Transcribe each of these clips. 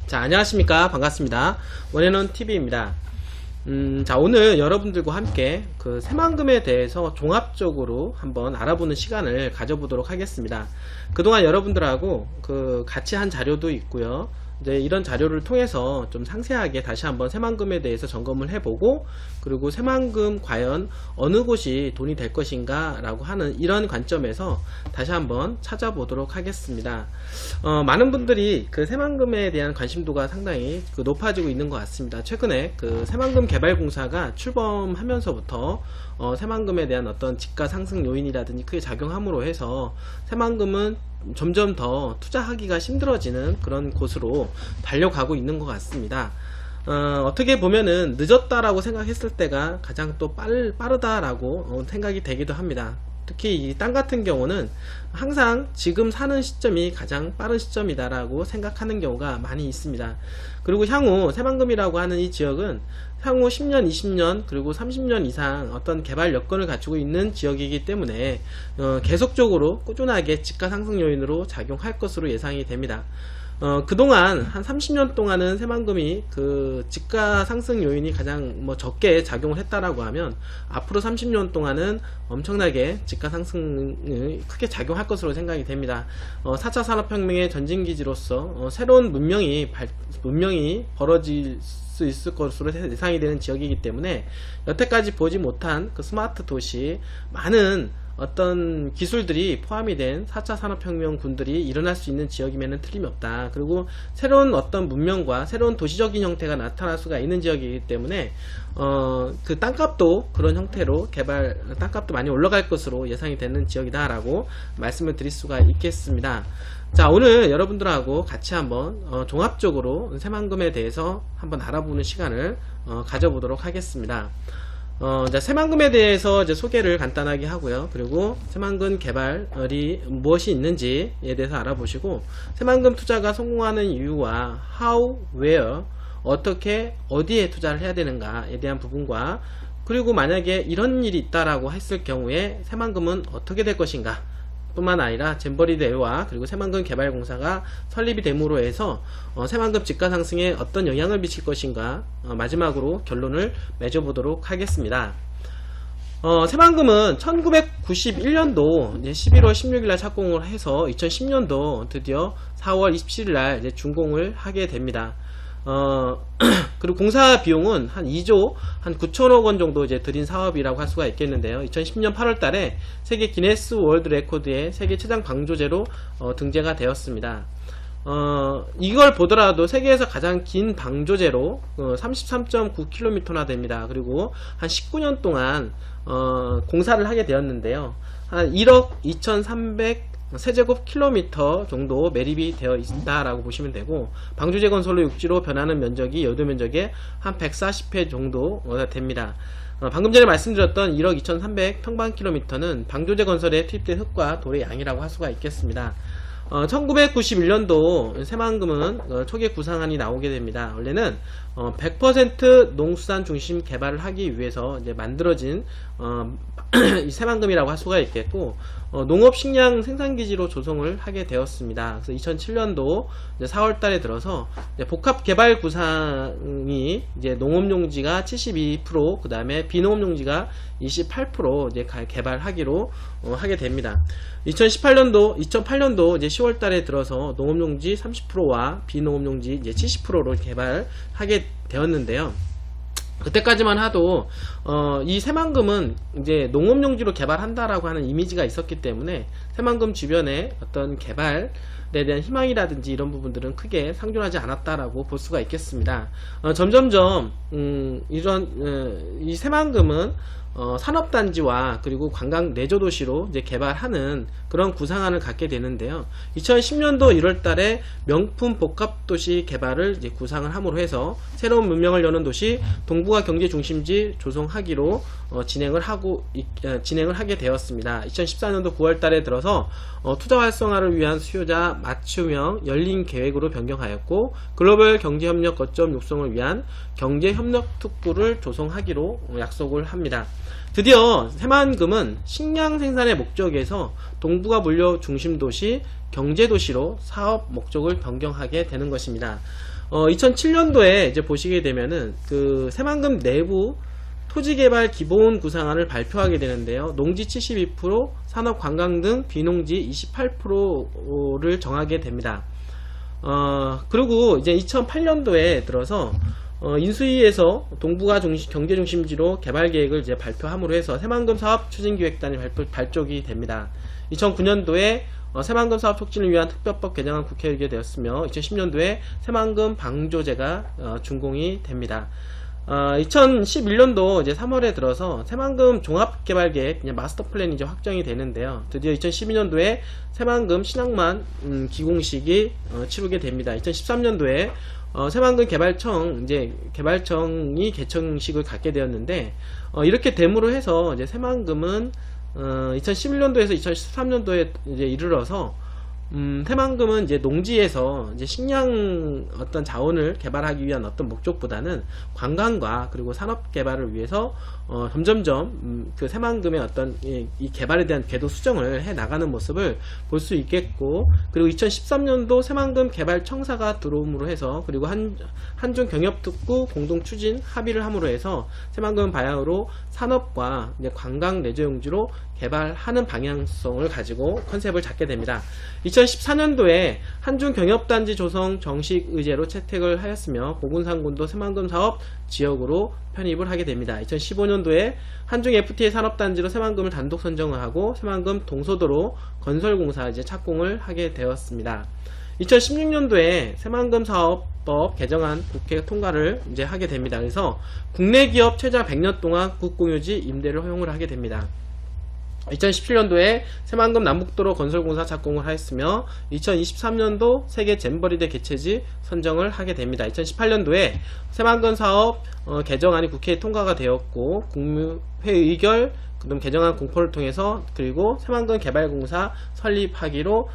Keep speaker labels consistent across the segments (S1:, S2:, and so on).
S1: 자, 안녕하십니까. 반갑습니다. 원앤원 TV입니다. 자, 오늘 여러분들과 함께 그 새만금에 대해서 종합적으로 한번 알아보는 시간을 가져보도록 하겠습니다. 그동안 여러분들하고 같이 한 자료도 있고요. 이제 이런 자료를 통해서 좀 상세하게 다시 한번 새만금에 대해서 점검을 해보고, 그리고 새만금 과연 어느 곳이 돈이 될 것인가 라고 하는 이런 관점에서 다시 한번 찾아보도록 하겠습니다. 많은 분들이 그 새만금에 대한 관심도가 상당히 높아지고 있는 것 같습니다. 최근에 그 새만금 개발공사가 출범하면서부터 새만금에 대한 어떤 지가 상승 요인이라든지 크게 작용함으로 해서 새만금은 점점 더 투자하기가 힘들어지는 그런 곳으로 달려가고 있는 것 같습니다. 어떻게 보면은 늦었다라고 생각했을 때가 가장 또 빠르다라고 생각이 되기도 합니다. 특히 이 땅 같은 경우는 항상 지금 사는 시점이 가장 빠른 시점이다라고 생각하는 경우가 많이 있습니다. 그리고 향후 새만금이라고 하는 이 지역은 향후 10년, 20년, 그리고 30년 이상 어떤 개발 여건을 갖추고 있는 지역이기 때문에 계속적으로 꾸준하게 지가 상승 요인으로 작용할 것으로 예상이 됩니다. 그동안 한 30년 동안은 새만금이 그 지가 상승 요인이 가장 적게 작용을 했다라고 하면, 앞으로 30년 동안은 엄청나게 지가 상승이 크게 작용할 것으로 생각이 됩니다. 4차 산업혁명의 전진기지로서 새로운 문명이 벌어질 수 있을 것으로 예상이 되는 지역이기 때문에, 여태까지 보지 못한 그 스마트 도시, 많은 어떤 기술들이 포함이 된 4차 산업혁명군들이 일어날 수 있는 지역이면 틀림이 없다. 그리고 새로운 어떤 문명과 새로운 도시적인 형태가 나타날 수가 있는 지역이기 때문에 그 땅값도 그런 형태로 땅값도 많이 올라갈 것으로 예상이 되는 지역이다 라고 말씀을 드릴 수가 있겠습니다. 자, 오늘 여러분들하고 같이 한번 종합적으로 새만금에 대해서 한번 알아보는 시간을 가져보도록 하겠습니다. 자, 새만금에 대해서 이제 소개를 간단하게 하고요. 그리고 새만금 개발이 무엇이 있는지에 대해서 알아보시고, 새만금 투자가 성공하는 이유와 how, where, 어떻게, 어디에 투자를 해야 되는가에 대한 부분과, 그리고 만약에 이런 일이 있다라고 했을 경우에 새만금은 어떻게 될 것인가 뿐만 아니라 잼버리 대회와 그리고 새만금 개발공사가 설립이 됨으로 해서 새만금 지가 상승에 어떤 영향을 미칠 것인가, 마지막으로 결론을 맺어보도록 하겠습니다. 새만금은 1991년도 11월 16일날 착공을 해서 2010년도 드디어 4월 27일날 이제 준공을 하게 됩니다. 그리고 공사 비용은 한 2조 한 9천억원 정도 이제 들인 사업이라고 할 수가 있겠는데요. 2010년 8월 달에 세계 기네스 월드 레코드에 세계 최장 방조제로 등재가 되었습니다. 이걸 보더라도 세계에서 가장 긴 방조제로 33.9km나 됩니다. 그리고 한 19년 동안 공사를 하게 되었는데요. 한 1억 2,300 세제곱킬로미터 정도 매립이 되어 있다라고 보시면 되고, 방조제 건설로 육지로 변하는 면적이 여도 면적의 한 140회 정도 됩니다. 방금 전에 말씀드렸던 1억 2,300 평방킬로미터는 방조제 건설에 투입된 흙과 돌의 양이라고 할 수가 있겠습니다. 1991년도 새만금은 초기 구상안이 나오게 됩니다. 원래는 100% 농수산 중심 개발을 하기 위해서 이제 만들어진 이 새만금이라고 할 수가 있겠고, 농업 식량 생산기지로 조성을 하게 되었습니다. 그래서 2007년도 4월 달에 들어서 복합 개발 구상이 이제 농업용지가 72%, 그 다음에 비농업용지가 28% 이제 개발하기로 하게 됩니다. 2008년도 이제 10월 달에 들어서 농업용지 30%와 비농업용지 이제 70%로 개발하게 되었는데요. 그때까지만 해도 이 새만금은 이제 농업용지로 개발한다라고 하는 이미지가 있었기 때문에 새만금 주변에 어떤 개발에 대한 희망이라든지 이런 부분들은 크게 상존하지 않았다라고 볼 수가 있겠습니다. 점점점 이 새만금은 산업단지와 그리고 관광 내조도시로 이제 개발하는 그런 구상안을 갖게 되는데요. 2010년도 1월달에 명품 복합도시 개발을 이제 구상을 함으로 해서 새로운 문명을 여는 도시 동북아 경제중심지 조성하기로 진행을 하게 되었습니다. 2014년도 9월달에 들어서 투자 활성화를 위한 수요자 맞춤형 열린 계획으로 변경하였고, 글로벌 경제협력 거점 육성을 위한 경제협력특구를 조성하기로 약속을 합니다. 드디어 새만금은 식량 생산의 목적에서 동북아 물류 중심 도시, 경제도시로 사업 목적을 변경하게 되는 것입니다. 2007년도에 이제 보시게 되면은 그 새만금 내부 토지개발 기본 구상안을 발표하게 되는데요. 농지 72%, 산업 관광 등 비농지 28%를 정하게 됩니다. 그리고 이제 2008년도에 들어서 인수위에서 동북아 경제중심지로 개발계획을 이제 발표함으로 해서 새만금 사업추진기획단이 발족이 됩니다. 2009년도에 새만금 사업 촉진을 위한 특별법 개정안 국회에 의결되었으며 2010년도에 새만금 방조제가 준공이 됩니다. 2011년도 이제 3월에 들어서 새만금 종합개발계획 마스터 플랜이 이제 확정이 되는데요. 드디어 2012년도에 새만금 신항만 기공식이 치르게 됩니다. 2013년도에 새만금 개발청이 개청식을 갖게 되었는데 이렇게 됨으로 해서 이제 새만금은 2011년도에서 2013년도에 이제 이르러서 새만금은 이제 농지에서 이제 식량 어떤 자원을 개발하기 위한 어떤 목적보다는 관광과 그리고 산업 개발을 위해서 점점점 그 새만금의 어떤 이 개발에 대한 궤도 수정을 해 나가는 모습을 볼 수 있겠고, 그리고 2013년도 새만금 개발청사가 들어옴으로 해서 그리고 한중 경협특구 공동 추진 합의를 함으로 해서 새만금 방향으로 산업과 이제 관광 내조용지로 개발하는 방향성을 가지고 컨셉을 잡게 됩니다. 2014년도에 한중경협단지 조성 정식 의제로 채택을 하였으며 고군산군도 새만금 사업 지역으로 편입을 하게 됩니다. 2015년도에 한중 FTA 산업단지로 새만금을 단독 선정을 하고 새만금 동서도로 건설공사 이제 착공을 하게 되었습니다. 2016년도에 새만금 사업법 개정안 국회 통과를 이제 하게 됩니다. 그래서 국내 기업 최장 100년 동안 국공유지 임대를 허용을 하게 됩니다. 2017년도에 새만금 남북도로 건설공사 착공을 하였으며 2023년도 세계 잼버리대 개최지 선정을 하게 됩니다. 2018년도에 새만금 사업 개정안이 국회에 통과가 되었고 국무회 의결 그다음 개정안 공포를 통해서 그리고 새만금 개발공사 설립하기로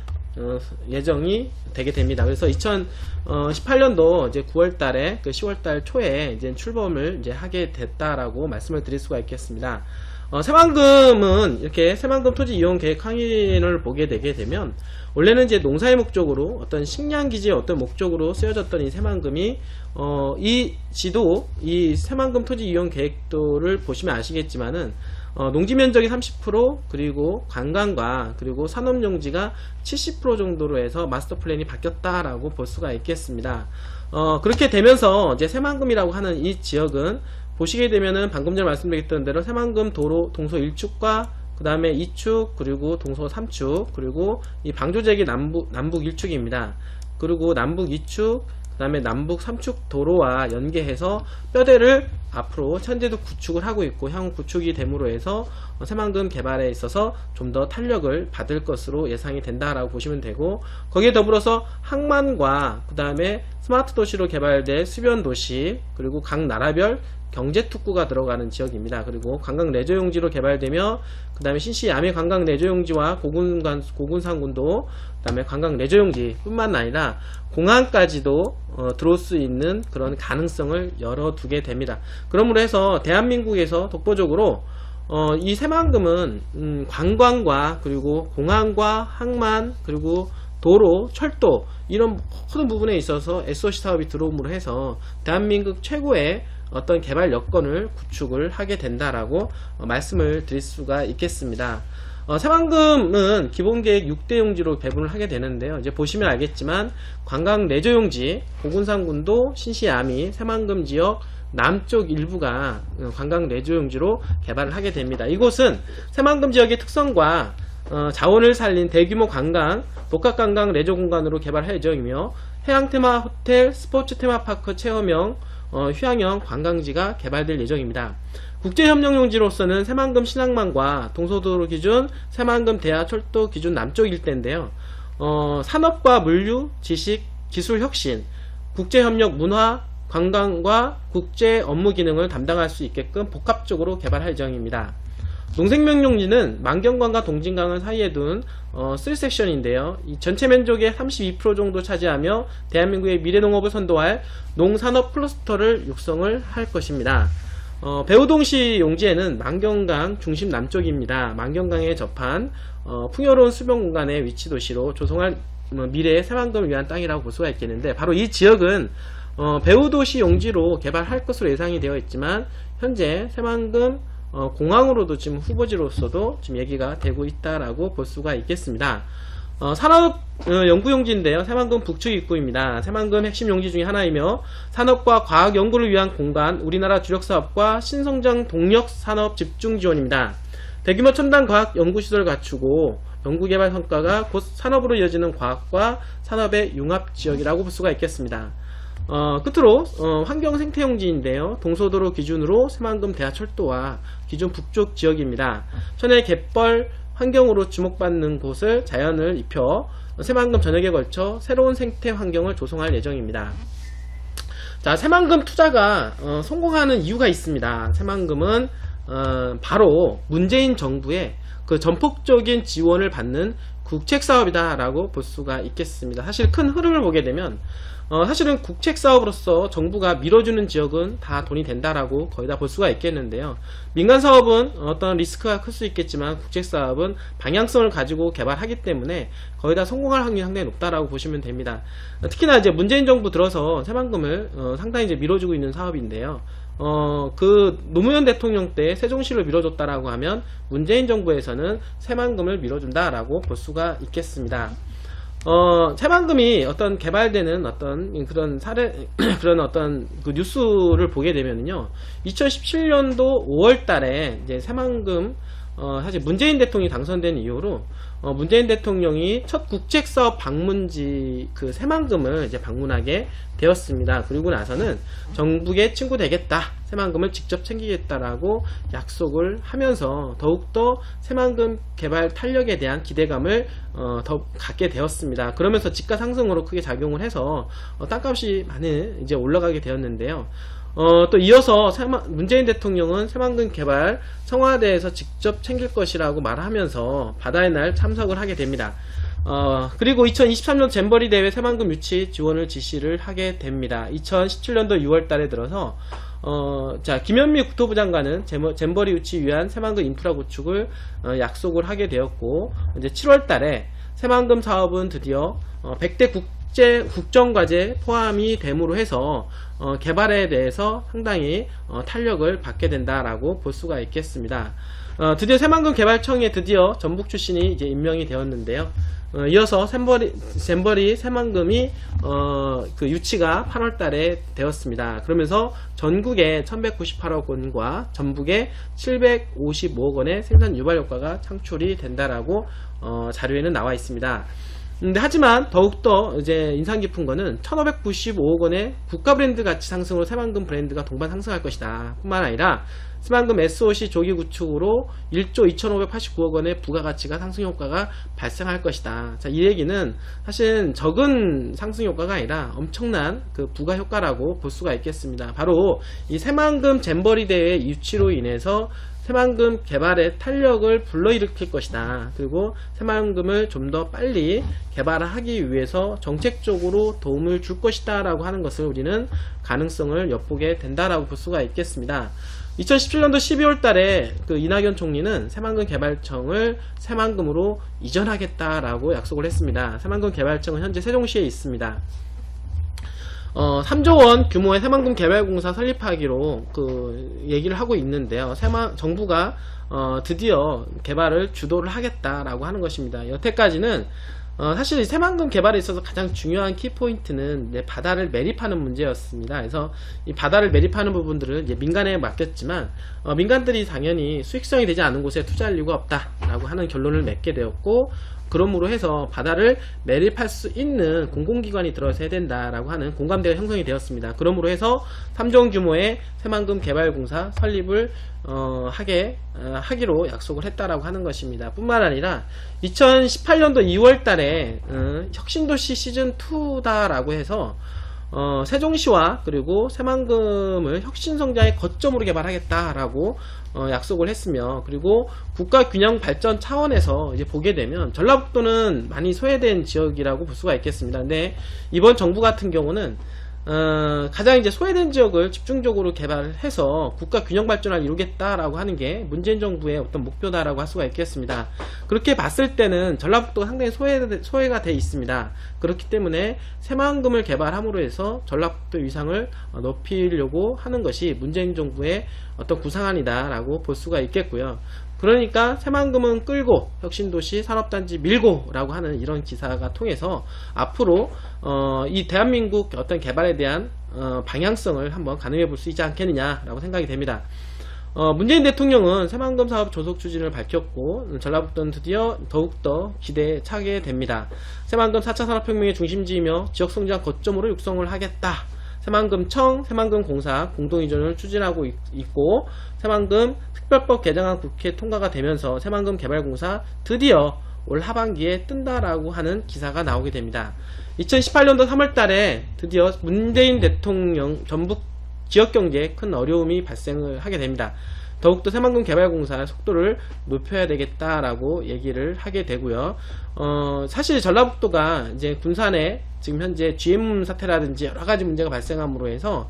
S1: 예정이 되게 됩니다. 그래서 2018년도 이제 9월달에 그 10월달 초에 이제 출범을 이제 하게 됐다라고 말씀을 드릴 수가 있겠습니다. 새만금은 이렇게 새만금 토지 이용 계획 항의를 보게 되게 되면 원래는 이제 농사의 목적으로 어떤 식량기지의 어떤 목적으로 쓰여졌던 이 새만금이 이 지도 이 새만금 토지 이용 계획도를 보시면 아시겠지만은 농지 면적이 30% 그리고 관광과 그리고 산업용지가 70% 정도로 해서 마스터 플랜이 바뀌었다라고 볼 수가 있겠습니다. 그렇게 되면서 이제 새만금이라고 하는 이 지역은 보시게 되면은 방금 전에 말씀드렸던 대로 새만금 도로 동서 1축과 그 다음에 2축 그리고 동서 3축 그리고 이 방조제기 남북 1축입니다. 그리고 남북 2축 그 다음에 남북 3축 도로와 연계해서 뼈대를 앞으로 현재도 구축을 하고 있고 향후 구축이 됨으로 해서 새만금 개발에 있어서 좀 더 탄력을 받을 것으로 예상이 된다라고 보시면 되고, 거기에 더불어서 항만과 그 다음에 스마트 도시로 개발될 수변 도시 그리고 각 나라별 경제특구가 들어가는 지역입니다. 그리고 관광 내조용지로 개발되며 그 다음에 신시 야매 관광 내조용지와 고군산군도 그 다음에 관광 내조용지 뿐만 아니라 공항까지도 들어올 수 있는 그런 가능성을 열어두게 됩니다. 그러므로 해서 대한민국에서 독보적으로 이 새만금은 관광과 그리고 공항과 항만 그리고 도로, 철도 이런 모든 부분에 있어서 SOC 사업이 들어옴으로 해서 대한민국 최고의 어떤 개발 여건을 구축을 하게 된다라고 말씀을 드릴 수가 있겠습니다. 새만금은 기본계획 6대 용지로 배분을 하게 되는데요. 이제 보시면 알겠지만 관광 내조용지, 고군산군도, 신시야미, 새만금 지역 남쪽 일부가 관광 내조용지로 개발을 하게 됩니다. 이곳은 새만금 지역의 특성과 자원을 살린 대규모 관광, 복합관광 레저 공간으로 개발할 예정이며 해양테마 호텔, 스포츠 테마파크 체험형, 휴양형 관광지가 개발될 예정입니다. 국제협력용지로서는 새만금 신항만과 동서도로 기준 새만금 대하 철도 기준 남쪽 일대인데요. 산업과 물류, 지식, 기술 혁신, 국제협력 문화, 관광과 국제 업무 기능을 담당할 수 있게끔 복합적으로 개발할 예정입니다. 농생명용지는 만경강과 동진강을 사이에 둔 3섹션인데요. 이 전체 면적의 32% 정도 차지하며 대한민국의 미래농업을 선도할 농산업 클러스터를 육성을 할 것입니다. 배우동시 용지에는 만경강 중심 남쪽입니다. 만경강에 접한 풍요로운 수변 공간의 위치 도시로 조성할 미래의 새만금을 위한 땅이라고 볼 수가 있겠는데, 바로 이 지역은 배후도시 용지로 개발할 것으로 예상이 되어 있지만 현재 새만금 공항으로도 지금 후보지로서도 지금 얘기가 되고 있다라고 볼 수가 있겠습니다. 산업 연구용지인데요. 새만금 북측 입구입니다. 새만금 핵심 용지 중에 하나이며 산업과 과학 연구를 위한 공간, 우리나라 주력 사업과 신성장 동력 산업 집중 지원입니다. 대규모 첨단 과학 연구시설을 갖추고 연구개발 성과가 곧 산업으로 이어지는 과학과 산업의 융합 지역이라고 볼 수가 있겠습니다. 끝으로 환경생태용지인데요. 동서도로 기준으로 새만금 대하철도와 기존 북쪽 지역입니다. 천혜 갯벌 환경으로 주목받는 곳을 자연을 입혀 새만금 전역에 걸쳐 새로운 생태 환경을 조성할 예정입니다. 자, 새만금 투자가 성공하는 이유가 있습니다. 새만금은 바로 문재인 정부의 그 전폭적인 지원을 받는 국책사업이다 라고 볼 수가 있겠습니다. 사실 큰 흐름을 보게 되면 사실은 국책사업으로서 정부가 밀어주는 지역은 다 돈이 된다라고 거의 다 볼 수가 있겠는데요. 민간사업은 어떤 리스크가 클 수 있겠지만 국책사업은 방향성을 가지고 개발하기 때문에 거의 다 성공할 확률이 상당히 높다라고 보시면 됩니다. 특히나 이제 문재인 정부 들어서 새만금을 상당히 이제 밀어주고 있는 사업인데요. 그 노무현 대통령 때 세종시를 밀어줬다라고 하면 문재인 정부에서는 새만금을 밀어준다라고 볼 수가 있겠습니다. 새만금이 어떤 개발되는 어떤 그런 그런 어떤 그 뉴스를 보게 되면요. 2017년도 5월 달에 이제 새만금, 사실 문재인 대통령이 당선된 이후로, 문재인 대통령이 첫 국책사업 방문지 그 새만금을 이제 방문하게 되었습니다. 그리고 나서는 정부의 친구 되겠다, 새만금을 직접 챙기겠다라고 약속을 하면서 더욱더 새만금 개발 탄력에 대한 기대감을 더 갖게 되었습니다. 그러면서 집가 상승으로 크게 작용을 해서 땅값이 많이 이제 올라가게 되었는데요. 또 이어서 문재인 대통령은 새만금 개발 청와대에서 직접 챙길 것이라고 말하면서 바다의 날 참석을 하게 됩니다. 그리고 2023년 잼버리 대회 새만금 유치 지원을 지시를 하게 됩니다. 2017년도 6월 달에 들어서 자, 김현미 국토부 장관은 잼버리 유치 위한 새만금 인프라 구축을 약속을 하게 되었고, 이제 7월 달에 새만금 사업은 드디어 100대 국정과제 포함이 됨으로 해서 개발에 대해서 상당히 탄력을 받게 된다라고 볼 수가 있겠습니다. 드디어 새만금 개발청에 드디어 전북 출신이 이제 임명이 되었는데요. 이어서 잼버리 새만금이 그 유치가 8월 달에 되었습니다. 그러면서 전국에 1198억 원과 전북에 755억 원의 생산 유발 효과가 창출이 된다라고 자료에는 나와 있습니다. 하지만 더욱더 이제 인상 깊은 거는 1595억 원의 국가 브랜드 가치 상승으로 새만금 브랜드가 동반 상승할 것이다 뿐만 아니라 새만금 SOC 조기 구축으로 1조 2589억 원의 부가가치가 상승 효과가 발생할 것이다. 자, 이 얘기는 사실 적은 상승 효과가 아니라 엄청난 그 부가 효과라고 볼 수가 있겠습니다. 바로 이 새만금 잼버리 대회 유치로 인해서 새만금 개발의 탄력을 불러일으킬 것이다. 그리고 새만금을 좀 더 빨리 개발하기 위해서 정책적으로 도움을 줄 것이다 라고 하는 것을 우리는 가능성을 엿보게 된다라고 볼 수가 있겠습니다. 2017년도 12월 달에 그 이낙연 총리는 새만금 개발청을 새만금으로 이전하겠다라고 약속을 했습니다. 새만금 개발청은 현재 세종시에 있습니다. 3조 원 규모의 새만금 개발공사 설립하기로 그 얘기를 하고 있는데요. 정부가 드디어 개발을 주도를 하겠다라고 하는 것입니다. 여태까지는 사실 새만금 개발에 있어서 가장 중요한 키포인트는 바다를 매립하는 문제였습니다. 그래서 이 바다를 매립하는 부분들을 이제 민간에 맡겼지만 민간들이 당연히 수익성이 되지 않은 곳에 투자할 이유가 없다라고 하는 결론을 맺게 되었고, 그러므로 해서 바다를 매립할 수 있는 공공기관이 들어서야 된다라고 하는 공감대가 형성이 되었습니다. 그러므로 해서 3조 원 규모의 새만금 개발공사 설립을 하기로 약속을 했다라고 하는 것입니다. 뿐만 아니라 2018년도 2월 달에 혁신도시 시즌2다라고 해서 세종시와 그리고 새만금을 혁신성장의 거점으로 개발하겠다라고 약속을 했으며, 그리고 국가균형발전 차원에서 이제 보게 되면 전라북도는 많이 소외된 지역이라고 볼 수가 있겠습니다. 근데 이번 정부 같은 경우는 가장 이제 소외된 지역을 집중적으로 개발해서 국가 균형 발전을 이루겠다라고 하는 게 문재인 정부의 어떤 목표다라고 할 수가 있겠습니다. 그렇게 봤을 때는 전라북도가 상당히 소외가 돼 있습니다. 그렇기 때문에 새만금을 개발함으로 해서 전라북도 위상을 높이려고 하는 것이 문재인 정부의 어떤 구상안이다라고 볼 수가 있겠고요. 그러니까 새만금은 끌고 혁신도시 산업단지 밀고 라고 하는 이런 기사가 통해서 앞으로 이 대한민국 어떤 개발에 대한 방향성을 한번 가늠해 볼 수 있지 않겠느냐 라고 생각이 됩니다. 문재인 대통령은 새만금 사업 조속 추진을 밝혔고 전라북도는 드디어 더욱더 기대에 차게 됩니다. 새만금 4차 산업혁명의 중심지이며 지역성장 거점으로 육성을 하겠다. 새만금청, 새만금공사 공동이전을 추진하고 있고 새만금 특별법 개정안 국회 통과가 되면서 새만금 개발공사 드디어 올 하반기에 뜬다라고 하는 기사가 나오게 됩니다. 2018년도 3월달에 드디어 문재인 대통령 전북 지역경제에 큰 어려움이 발생을 하게 됩니다. 더욱더 새만금 개발공사 속도를 높여야 되겠다라고 얘기를 하게 되고요. 사실 전라북도가 이제 군산에 지금 현재 GM 사태라든지 여러가지 문제가 발생함으로 해서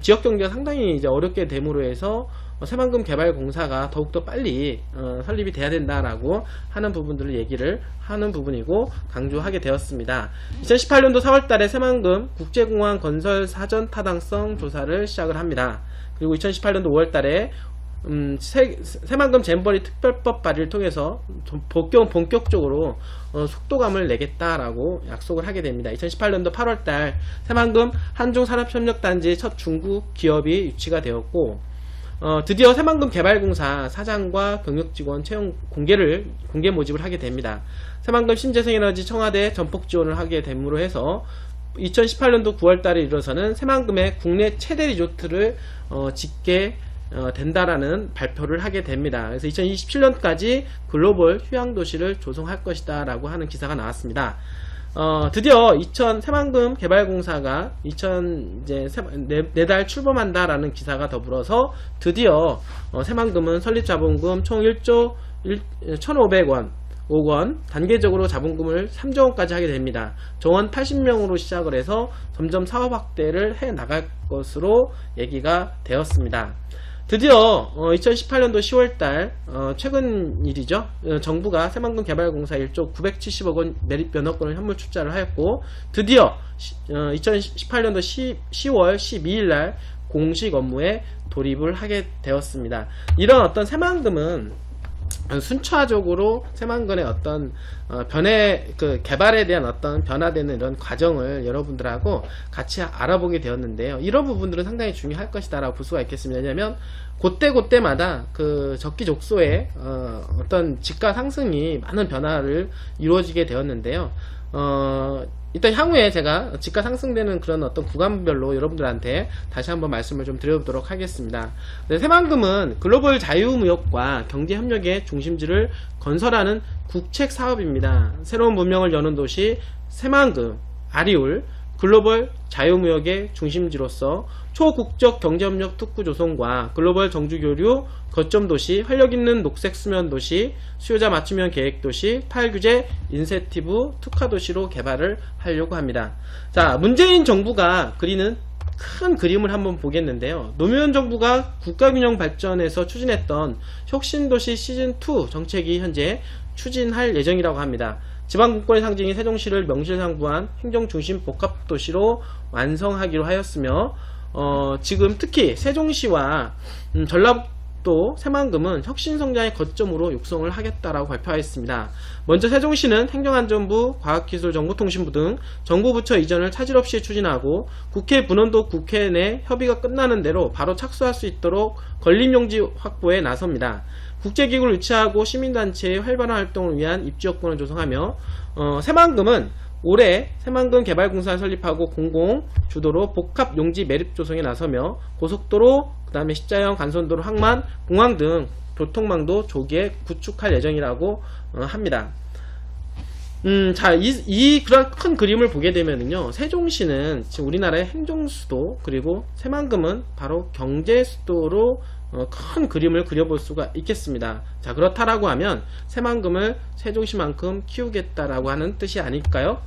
S1: 지역경제가 상당히 이제 어렵게 됨으로 해서 새만금 개발공사가 더욱더 빨리 설립이 돼야 된다라고 하는 부분들을 얘기를 하는 부분이고 강조하게 되었습니다. 2018년도 4월달에 새만금 국제공항 건설 사전 타당성 조사를 시작을 합니다. 그리고 2018년도 5월달에 새만금 잼버리 특별법 발의를 통해서 본격적으로 속도감을 내겠다라고 약속을 하게 됩니다. 2018년도 8월달 새만금 한중산업협력단지 첫 중국 기업이 유치가 되었고 드디어 새만금 개발공사 사장과 경력직원 채용 공개 모집을 하게 됩니다. 새만금 신재생에너지 청와대 전폭 지원을 하게 됨으로 해서 2018년도 9월달에 이르러서는 새만금의 국내 최대 리조트를 짓게 된다라는 발표를 하게 됩니다. 그래서 2027년까지 글로벌 휴양도시를 조성할 것이다 라고 하는 기사가 나왔습니다. 드디어 새만금 개발공사가 내달 출범한다라는 기사가 더불어서 드디어 새만금은 설립자본금 총 1조 1,500억 원 단계적으로 자본금을 3조 원까지 하게 됩니다. 정원 80명으로 시작을 해서 점점 사업 확대를 해 나갈 것으로 얘기가 되었습니다. 드디어 2018년도 10월달 최근 일이죠. 정부가 새만금 개발공사 1조 970억 원 매립 면허권을 현물 출자를 하였고 드디어 2018년도 10월 12일날 공식 업무에 돌입을 하게 되었습니다. 이런 어떤 새만금은 순차적으로 새만금의 어떤 개발에 대한 어떤 변화되는 이런 과정을 여러분들하고 같이 알아보게 되었는데요. 이런 부분들은 상당히 중요할 것이다 라고 볼 수가 있겠습니다. 왜냐하면 그때마다 적기족소의 어떤 집가 상승이 많은 변화를 이루어지게 되었는데요. 일단 향후에 제가 집가 상승되는 그런 어떤 구간별로 여러분들한테 다시 한번 말씀을 좀 드려보도록 하겠습니다. 새만금은 글로벌 자유무역과 경제협력의 중심지를 건설하는 국책 사업입니다. 새로운 문명을 여는 도시 새만금, 아리울, 글로벌 자유무역의 중심지로서 초국적 경제협력 특구 조성과 글로벌 정주교류 거점도시, 활력있는 녹색수면도시, 수요자 맞춤형 계획도시, 탈규제 인센티브 특화도시로 개발을 하려고 합니다. 자, 문재인 정부가 그리는 큰 그림을 한번 보겠는데요. 노무현 정부가 국가균형 발전에서 추진했던 혁신도시 시즌2 정책이 현재 추진할 예정이라고 합니다. 지방분권의 상징인 세종시를 명실상부한 행정중심 복합도시로 완성하기로 하였으며 지금 특히 세종시와 전라북도 새만금은 혁신성장의 거점으로 육성을 하겠다라고 발표하였습니다. 먼저 세종시는 행정안전부, 과학기술정보통신부 등 정부부처 이전을 차질 없이 추진하고 국회 분원도 국회 내 협의가 끝나는 대로 바로 착수할 수 있도록 건립용지 확보에 나섭니다. 국제기구를 유치하고 시민단체의 활발한 활동을 위한 입지여건을 조성하며 새만금은 올해 새만금 개발공사를 설립하고 공공주도로 복합용지 매립 조성에 나서며 고속도로, 그 다음에 십자형, 간선도로, 항만, 공항 등 교통망도 조기에 구축할 예정이라고 합니다. 자, 그런 큰 그림을 보게 되면은요, 세종시는 지금 우리나라의 행정수도, 그리고 새만금은 바로 경제수도로 큰 그림을 그려볼 수가 있겠습니다. 자, 그렇다라고 하면 새만금을 세종시만큼 키우겠다라고 하는 뜻이 아닐까요?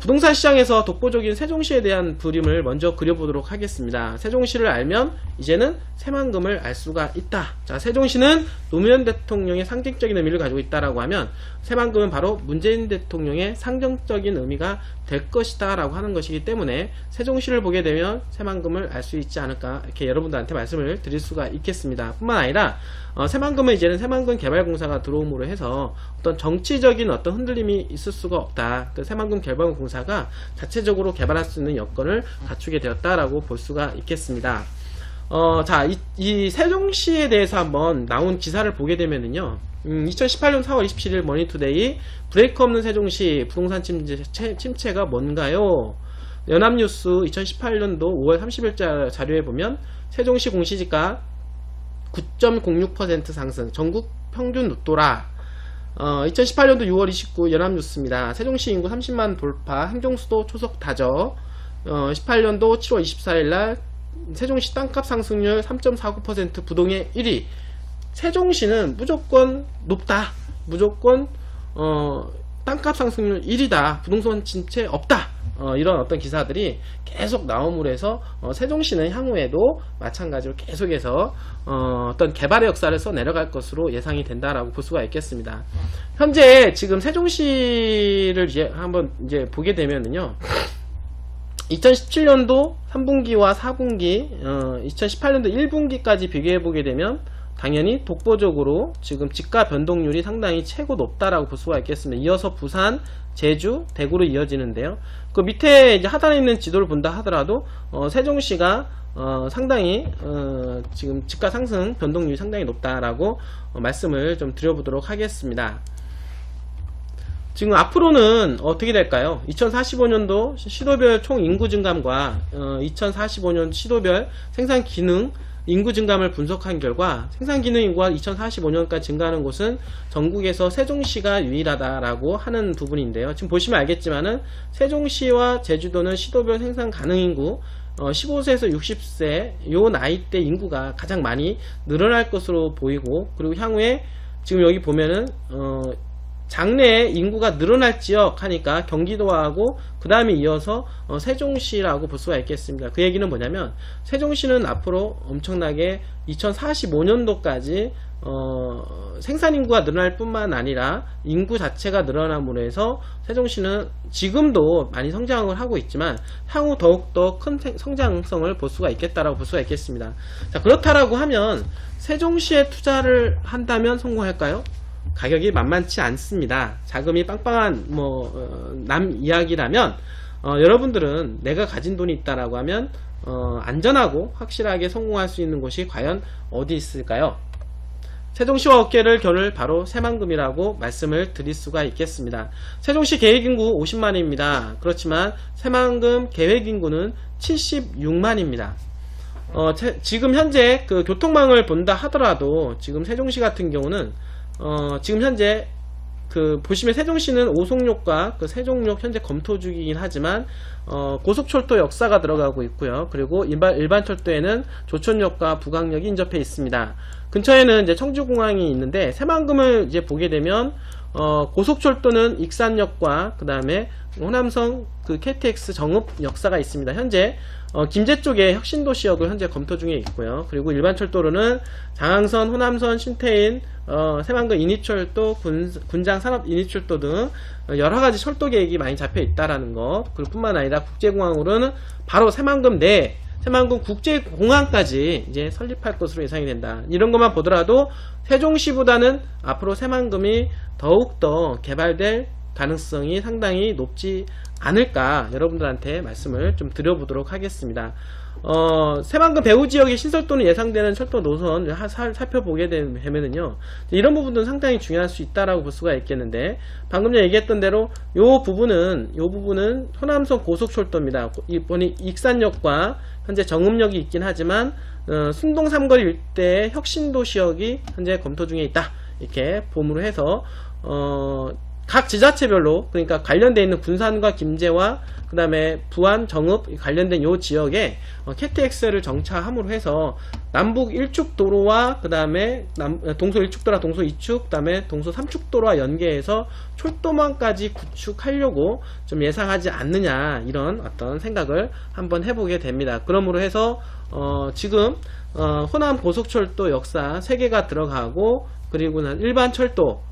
S1: 부동산 시장에서 독보적인 세종시에 대한 그림을 먼저 그려보도록 하겠습니다. 세종시를 알면 이제는 새만금을 알 수가 있다. 자, 세종시는 노무현 대통령의 상징적인 의미를 가지고 있다라고 하면 새만금은 바로 문재인 대통령의 상징적인 의미가 될 것이다 라고 하는 것이기 때문에 세종시를 보게 되면 새만금을 알 수 있지 않을까, 이렇게 여러분들한테 말씀을 드릴 수가 있겠습니다. 뿐만 아니라 새만금은 이제는 새만금 개발공사가 들어옴으로 해서 어떤 정치적인 어떤 흔들림이 있을 수가 없다. 그 새만금 개발공사가 자체적으로 개발할 수 있는 여건을 갖추게 되었다라고 볼 수가 있겠습니다. 자, 이 세종시에 대해서 한번 나온 기사를 보게 되면은요, 2018년 4월 27일 머니투데이 브레이크 없는 세종시 부동산 침체가 뭔가요? 연합뉴스 2018년도 5월 30일 자료에 보면 세종시 공시지가 9.06% 상승, 전국 평균 높더라. 2018년도 6월 29일 연합뉴스입니다. 세종시 인구 30만 돌파, 행정수도 초속 다져. 18년도 7월 24일 날 세종시 땅값 상승률 3.49%, 부동의 1위. 세종시는 무조건 높다, 무조건 땅값 상승률 1위다, 부동산 침체 없다, 이런 어떤 기사들이 계속 나옴으로 해서 세종시는 향후에도 마찬가지로 계속해서 어떤 개발의 역사를 써 내려갈 것으로 예상이 된다라고 볼 수가 있겠습니다. 현재 지금 세종시를 이제 한번 이제 보게 되면은요, 2017년도 3분기와 4분기, 2018년도 1분기까지 비교해 보게 되면 당연히 독보적으로 지금 집가 변동률이 상당히 최고 높다라고 볼 수가 있겠습니다. 이어서 부산, 제주, 대구로 이어지는데요. 그 밑에 이제 하단에 있는 지도를 본다 하더라도 세종시가 상당히 지금 집가 상승 변동률이 상당히 높다라고 말씀을 좀 드려보도록 하겠습니다. 지금 앞으로는 어떻게 될까요? 2045년도 시도별 총 인구 증감과 2045년 시도별 생산 기능 인구 증감을 분석한 결과 생산 기능 인구가 2045년까지 증가하는 곳은 전국에서 세종시가 유일하다라고 하는 부분인데요. 지금 보시면 알겠지만은 세종시와 제주도는 시도별 생산 가능 인구 15세에서 60세 요 나이대 인구가 가장 많이 늘어날 것으로 보이고, 그리고 향후에 지금 여기 보면은 장래에 인구가 늘어날 지역 하니까 경기도하고 그 다음에 이어서 세종시라고 볼 수가 있겠습니다. 그 얘기는 뭐냐면 세종시는 앞으로 엄청나게 2045년도까지 생산인구가 늘어날 뿐만 아니라 인구 자체가 늘어남으로 해서 세종시는 지금도 많이 성장을 하고 있지만 향후 더욱더 큰 성장성을 볼 수가 있겠다라고 볼 수가 있겠습니다. 자, 그렇다라고 하면 세종시에 투자를 한다면 성공할까요? 가격이 만만치 않습니다. 자금이 빵빵한 남 이야기라면 여러분들은 내가 가진 돈이 있다라고 하면 안전하고 확실하게 성공할 수 있는 곳이 과연 어디 있을까요? 세종시와 어깨를 겨룰 바로 새만금이라고 말씀을 드릴 수가 있겠습니다. 세종시 계획인구 50만입니다. 그렇지만 새만금 계획인구는 76만입니다. 지금 현재 그 교통망을 본다 하더라도 지금 세종시 같은 경우는 지금 현재 그 보시면 세종시는 오송역과 그 세종역 현재 검토 중이긴 하지만 고속철도 역사가 들어가고 있고요. 그리고 일반 철도에는 조천역과 부강역이 인접해 있습니다. 근처에는 이제 청주공항이 있는데 새만금을 이제 보게 되면 고속철도는 익산역과 그 다음에 호남선 그 KTX 정읍 역사가 있습니다. 현재 김제 쪽에 혁신도시역을 현재 검토 중에 있고요. 그리고 일반 철도로는 장항선, 호남선, 신태인, 새만금 인이철도, 군장 산업 인이철도 등 여러가지 철도 계획이 많이 잡혀 있다라는 것. 그리고 뿐만 아니라 국제공항으로는 바로 새만금 내 새만금 국제공항까지 이제 설립할 것으로 예상이 된다. 이런 것만 보더라도 세종시보다는 앞으로 새만금이 더욱더 개발될 가능성이 상당히 높지 않을까, 여러분들한테 말씀을 좀 드려보도록 하겠습니다. 새만금 배후 지역의 신설 또는 예상되는 철도 노선 살펴보게 되면은요, 이런 부분도 상당히 중요할 수 있다라고 볼 수가 있겠는데, 방금 전에 얘기했던 대로 요 부분은 호남선 고속철도입니다. 이번에 익산역과 현재 정읍역이 있긴 하지만 순동 삼거리 일대의 혁신도시역이 현재 검토 중에 있다, 이렇게 봄으로 해서 각 지자체별로, 그러니까 관련되어 있는 군산과 김제와 그 다음에 부안, 정읍 관련된 요 지역에 KTX를 정차함으로 해서 남북 1축 도로와 그 다음에 동서 1축 도로와 동서 2축, 그 다음에 동서 3축 도로와 연계해서 철도망까지 구축하려고 좀 예상하지 않느냐, 이런 어떤 생각을 한번 해보게 됩니다. 그러므로 해서 지금 호남 고속철도 역사 3개가 들어가고, 그리고 일반 철도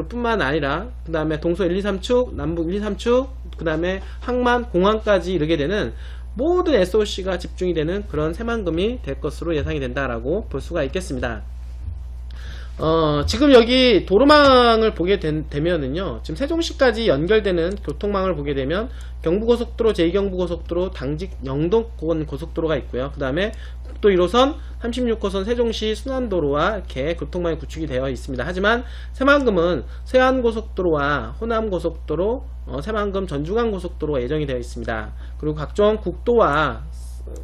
S1: 뿐만 아니라 그 다음에 동서 1, 2, 3축, 남북 1, 2, 3축, 그 다음에 항만, 공항까지 이르게 되는 모든 SOC가 집중이 되는 그런 새만금이 될 것으로 예상이 된다라고 볼 수가 있겠습니다. 지금 여기 도로망을 보게 되면은요, 지금 세종시까지 연결되는 교통망을 보게 되면 경부고속도로, 제2경부고속도로, 당직 영동권 고속도로가 있고요. 그 다음에 국도 1호선, 36호선 세종시 순환도로와 이렇게 교통망이 구축이 되어 있습니다. 하지만 새만금은 세안고속도로와 호남고속도로, 새만금 전주간고속도로가 예정이 되어 있습니다. 그리고 각종 국도와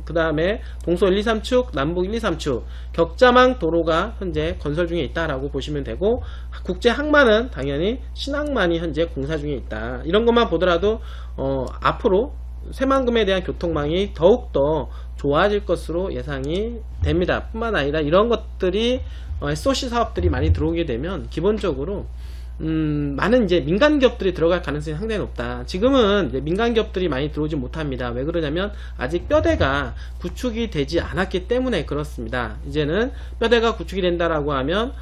S1: 그 다음에 동서 1, 2, 3축, 남북 1, 2, 3축 격자망 도로가 현재 건설 중에 있다라고 보시면 되고, 국제 항만은 당연히 신항만이 현재 공사 중에 있다. 이런 것만 보더라도 앞으로 새만금에 대한 교통망이 더욱더 좋아질 것으로 예상이 됩니다. 뿐만 아니라 이런 것들이 SOC 사업들이 많이 들어오게 되면 기본적으로 많은 이제 민간 기업들이 들어갈 가능성이 상당히 높다. 지금은 이제 민간 기업들이 많이 들어오지 못합니다. 왜 그러냐면 아직 뼈대가 구축이 되지 않았기 때문에 그렇습니다. 이제는 뼈대가 구축이 된다라고 하면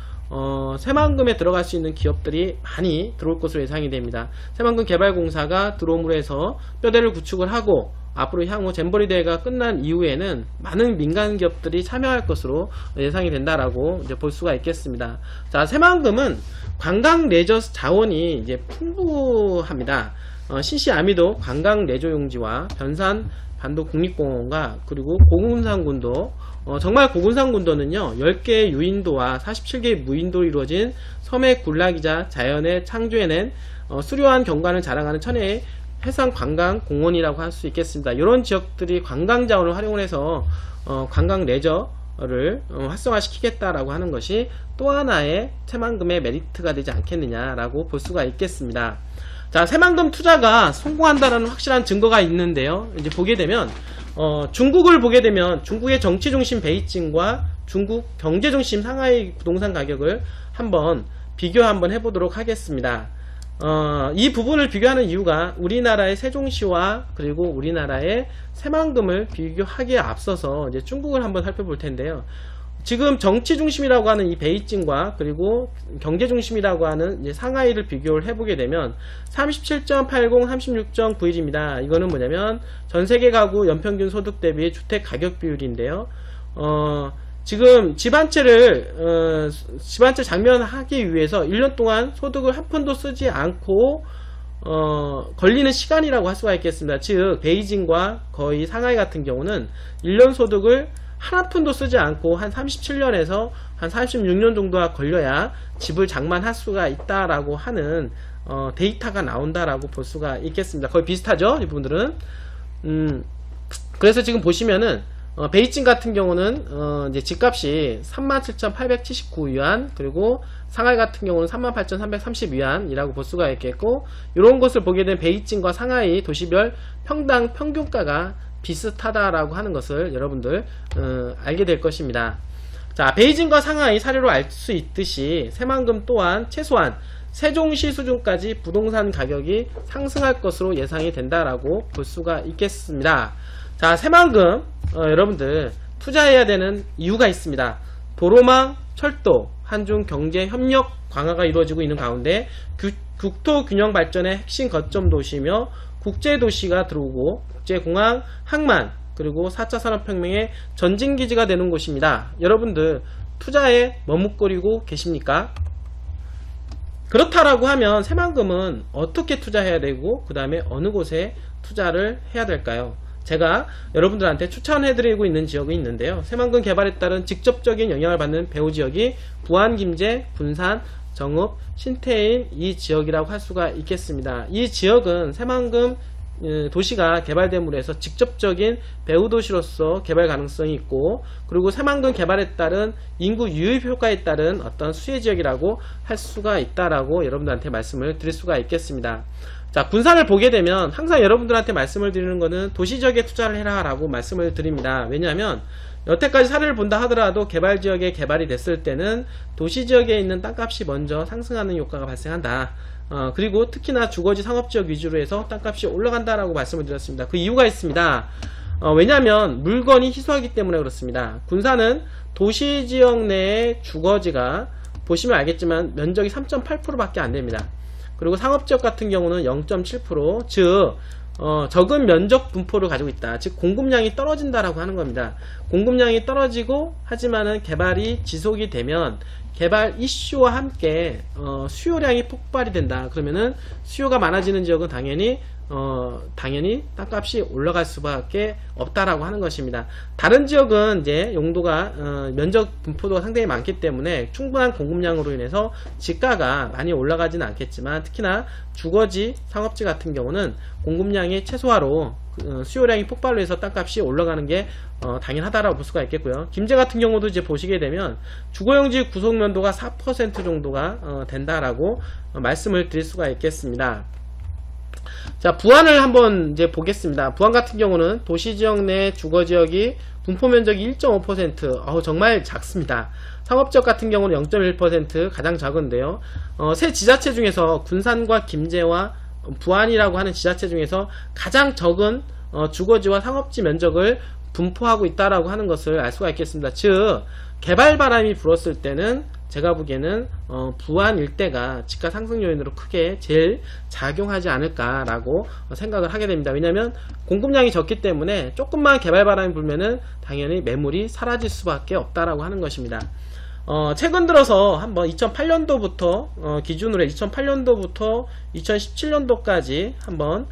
S1: 새만금에 들어갈 수 있는 기업들이 많이 들어올 것으로 예상이 됩니다. 새만금 개발공사가 들어옴으로 해서 뼈대를 구축을 하고, 앞으로 향후 잼버리 대회가 끝난 이후에는 많은 민간 기업들이 참여할 것으로 예상이 된다라고 이제 볼 수가 있겠습니다. 자, 새만금은 관광 레저 자원이 이제 풍부합니다. 신시 아미도 관광 레저 용지와 변산 반도 국립공원과 그리고 고군산군도, 정말 고군산군도는요 10개의 유인도와 47개의 무인도로 이루어진 섬의 군락이자 자연의 창조해낸 수려한 경관을 자랑하는 천혜의 해상관광공원이라고 할 수 있겠습니다. 이런 지역들이 관광자원을 활용을 해서 관광 레저를 활성화시키겠다라고 하는 것이 또 하나의 새만금의 메리트가 되지 않겠느냐라고 볼 수가 있겠습니다. 자, 새만금 투자가 성공한다라는 확실한 증거가 있는데요. 이제 보게 되면 중국을 보게 되면 중국의 정치중심 베이징과 중국 경제중심 상하이 부동산 가격을 한번 비교 한번 해보도록 하겠습니다. 이 부분을 비교하는 이유가 우리나라의 세종시와 그리고 우리나라의 새만금을 비교하기에 앞서서 이제 중국을 한번 살펴볼 텐데요. 지금 정치 중심이라고 하는 이 베이징과 그리고 경제 중심이라고 하는 이제 상하이를 비교를 해보게 되면 37.80, 36.91입니다. 이거는 뭐냐면 전 세계 가구 연평균 소득 대비 주택 가격 비율인데요. 지금 집 한 채 장면하기 위해서 1년 동안 소득을 한 푼도 쓰지 않고 걸리는 시간이라고 할 수가 있겠습니다. 즉 베이징과 거의 상하이 같은 경우는 1년 소득을 한 푼도 쓰지 않고 한 37년에서 한 36년 정도가 걸려야 집을 장만할 수가 있다라고 하는 데이터가 나온다라고 볼 수가 있겠습니다. 거의 비슷하죠, 이 부분들은. 그래서 지금 보시면은 베이징 같은 경우는 이제 집값이 37,879위안, 그리고 상하이 같은 경우는 38,330위안이라고 볼 수가 있겠고, 이런 것을 보게 되면 베이징과 상하이 도시별 평당 평균가가 비슷하다라고 하는 것을 여러분들 알게 될 것입니다. 자, 베이징과 상하이 사례로 알 수 있듯이 새만금 또한 최소한 세종시 수준까지 부동산 가격이 상승할 것으로 예상이 된다라고 볼 수가 있겠습니다. 자, 새만금 여러분들 투자해야 되는 이유가 있습니다. 도로망, 철도, 한중 경제 협력 강화가 이루어지고 있는 가운데 국토 균형 발전의 핵심 거점 도시며 국제 도시가 들어오고 국제공항, 항만, 그리고 4차 산업혁명의 전진기지가 되는 곳입니다. 여러분들 투자에 머뭇거리고 계십니까? 그렇다라고 하면 새만금은 어떻게 투자해야 되고 그 다음에 어느 곳에 투자를 해야 될까요? 제가 여러분들한테 추천해드리고 있는 지역이 있는데요. 새만금 개발에 따른 직접적인 영향을 받는 배후 지역이 부안, 김제, 분산, 정읍, 신태인 이 지역이라고 할 수가 있겠습니다. 이 지역은 새만금 도시가 개발됨으로 해서 직접적인 배후 도시로서 개발 가능성이 있고, 그리고 새만금 개발에 따른 인구 유입 효과에 따른 어떤 수혜 지역이라고 할 수가 있다라고 여러분들한테 말씀을 드릴 수가 있겠습니다. 자, 군산을 보게 되면 항상 여러분들한테 말씀을 드리는 거는 도시지역에 투자를 해라 라고 말씀을 드립니다. 왜냐하면 여태까지 사례를 본다 하더라도 개발지역에 개발이 됐을 때는 도시지역에 있는 땅값이 먼저 상승하는 효과가 발생한다. 그리고 특히나 주거지 상업지역 위주로 해서 땅값이 올라간다라고 말씀을 드렸습니다. 그 이유가 있습니다. 왜냐하면 물건이 희소하기 때문에 그렇습니다. 군산은 도시지역 내의 주거지가 보시면 알겠지만 면적이 3.8%밖에 안 됩니다. 그리고 상업지역 같은 경우는 0.7%, 즉 적은 면적 분포를 가지고 있다. 즉 공급량이 떨어진다라고 하는 겁니다. 공급량이 떨어지고 하지만은 개발이 지속이 되면 개발 이슈와 함께 수요량이 폭발이 된다. 그러면은 수요가 많아지는 지역은 당연히 땅값이 올라갈 수밖에 없다라고 하는 것입니다. 다른 지역은 이제 용도가 면적 분포도가 상당히 많기 때문에 충분한 공급량으로 인해서 지가가 많이 올라가지는 않겠지만, 특히나 주거지, 상업지 같은 경우는 공급량이 최소화로 수요량이 폭발로 해서 땅값이 올라가는 게 당연하다라고 볼 수가 있겠고요. 김제 같은 경우도 이제 보시게 되면 주거용지 구속면도가 4% 정도가 된다라고 말씀을 드릴 수가 있겠습니다. 자, 부안을 한번 이제 보겠습니다. 부안 같은 경우는 도시지역 내 주거지역이 분포면적이 1.5%, 정말 작습니다. 상업지역 같은 경우는 0.1% 가장 작은데요. 세 지자체 중에서 군산과 김제와 부안이라고 하는 지자체 중에서 가장 적은 주거지와 상업지 면적을 분포하고 있다라고 하는 것을 알 수가 있겠습니다. 즉 개발 바람이 불었을 때는 제가 보기에는 부안 일대가 집가 상승 요인으로 크게 제일 작용하지 않을까라고 생각을 하게 됩니다. 왜냐하면 공급량이 적기 때문에 조금만 개발 바람이 불면은 당연히 매물이 사라질 수밖에 없다라고 하는 것입니다. 최근 들어서 한번 2008년도부터 기준으로 2008년도부터 2017년도까지 한번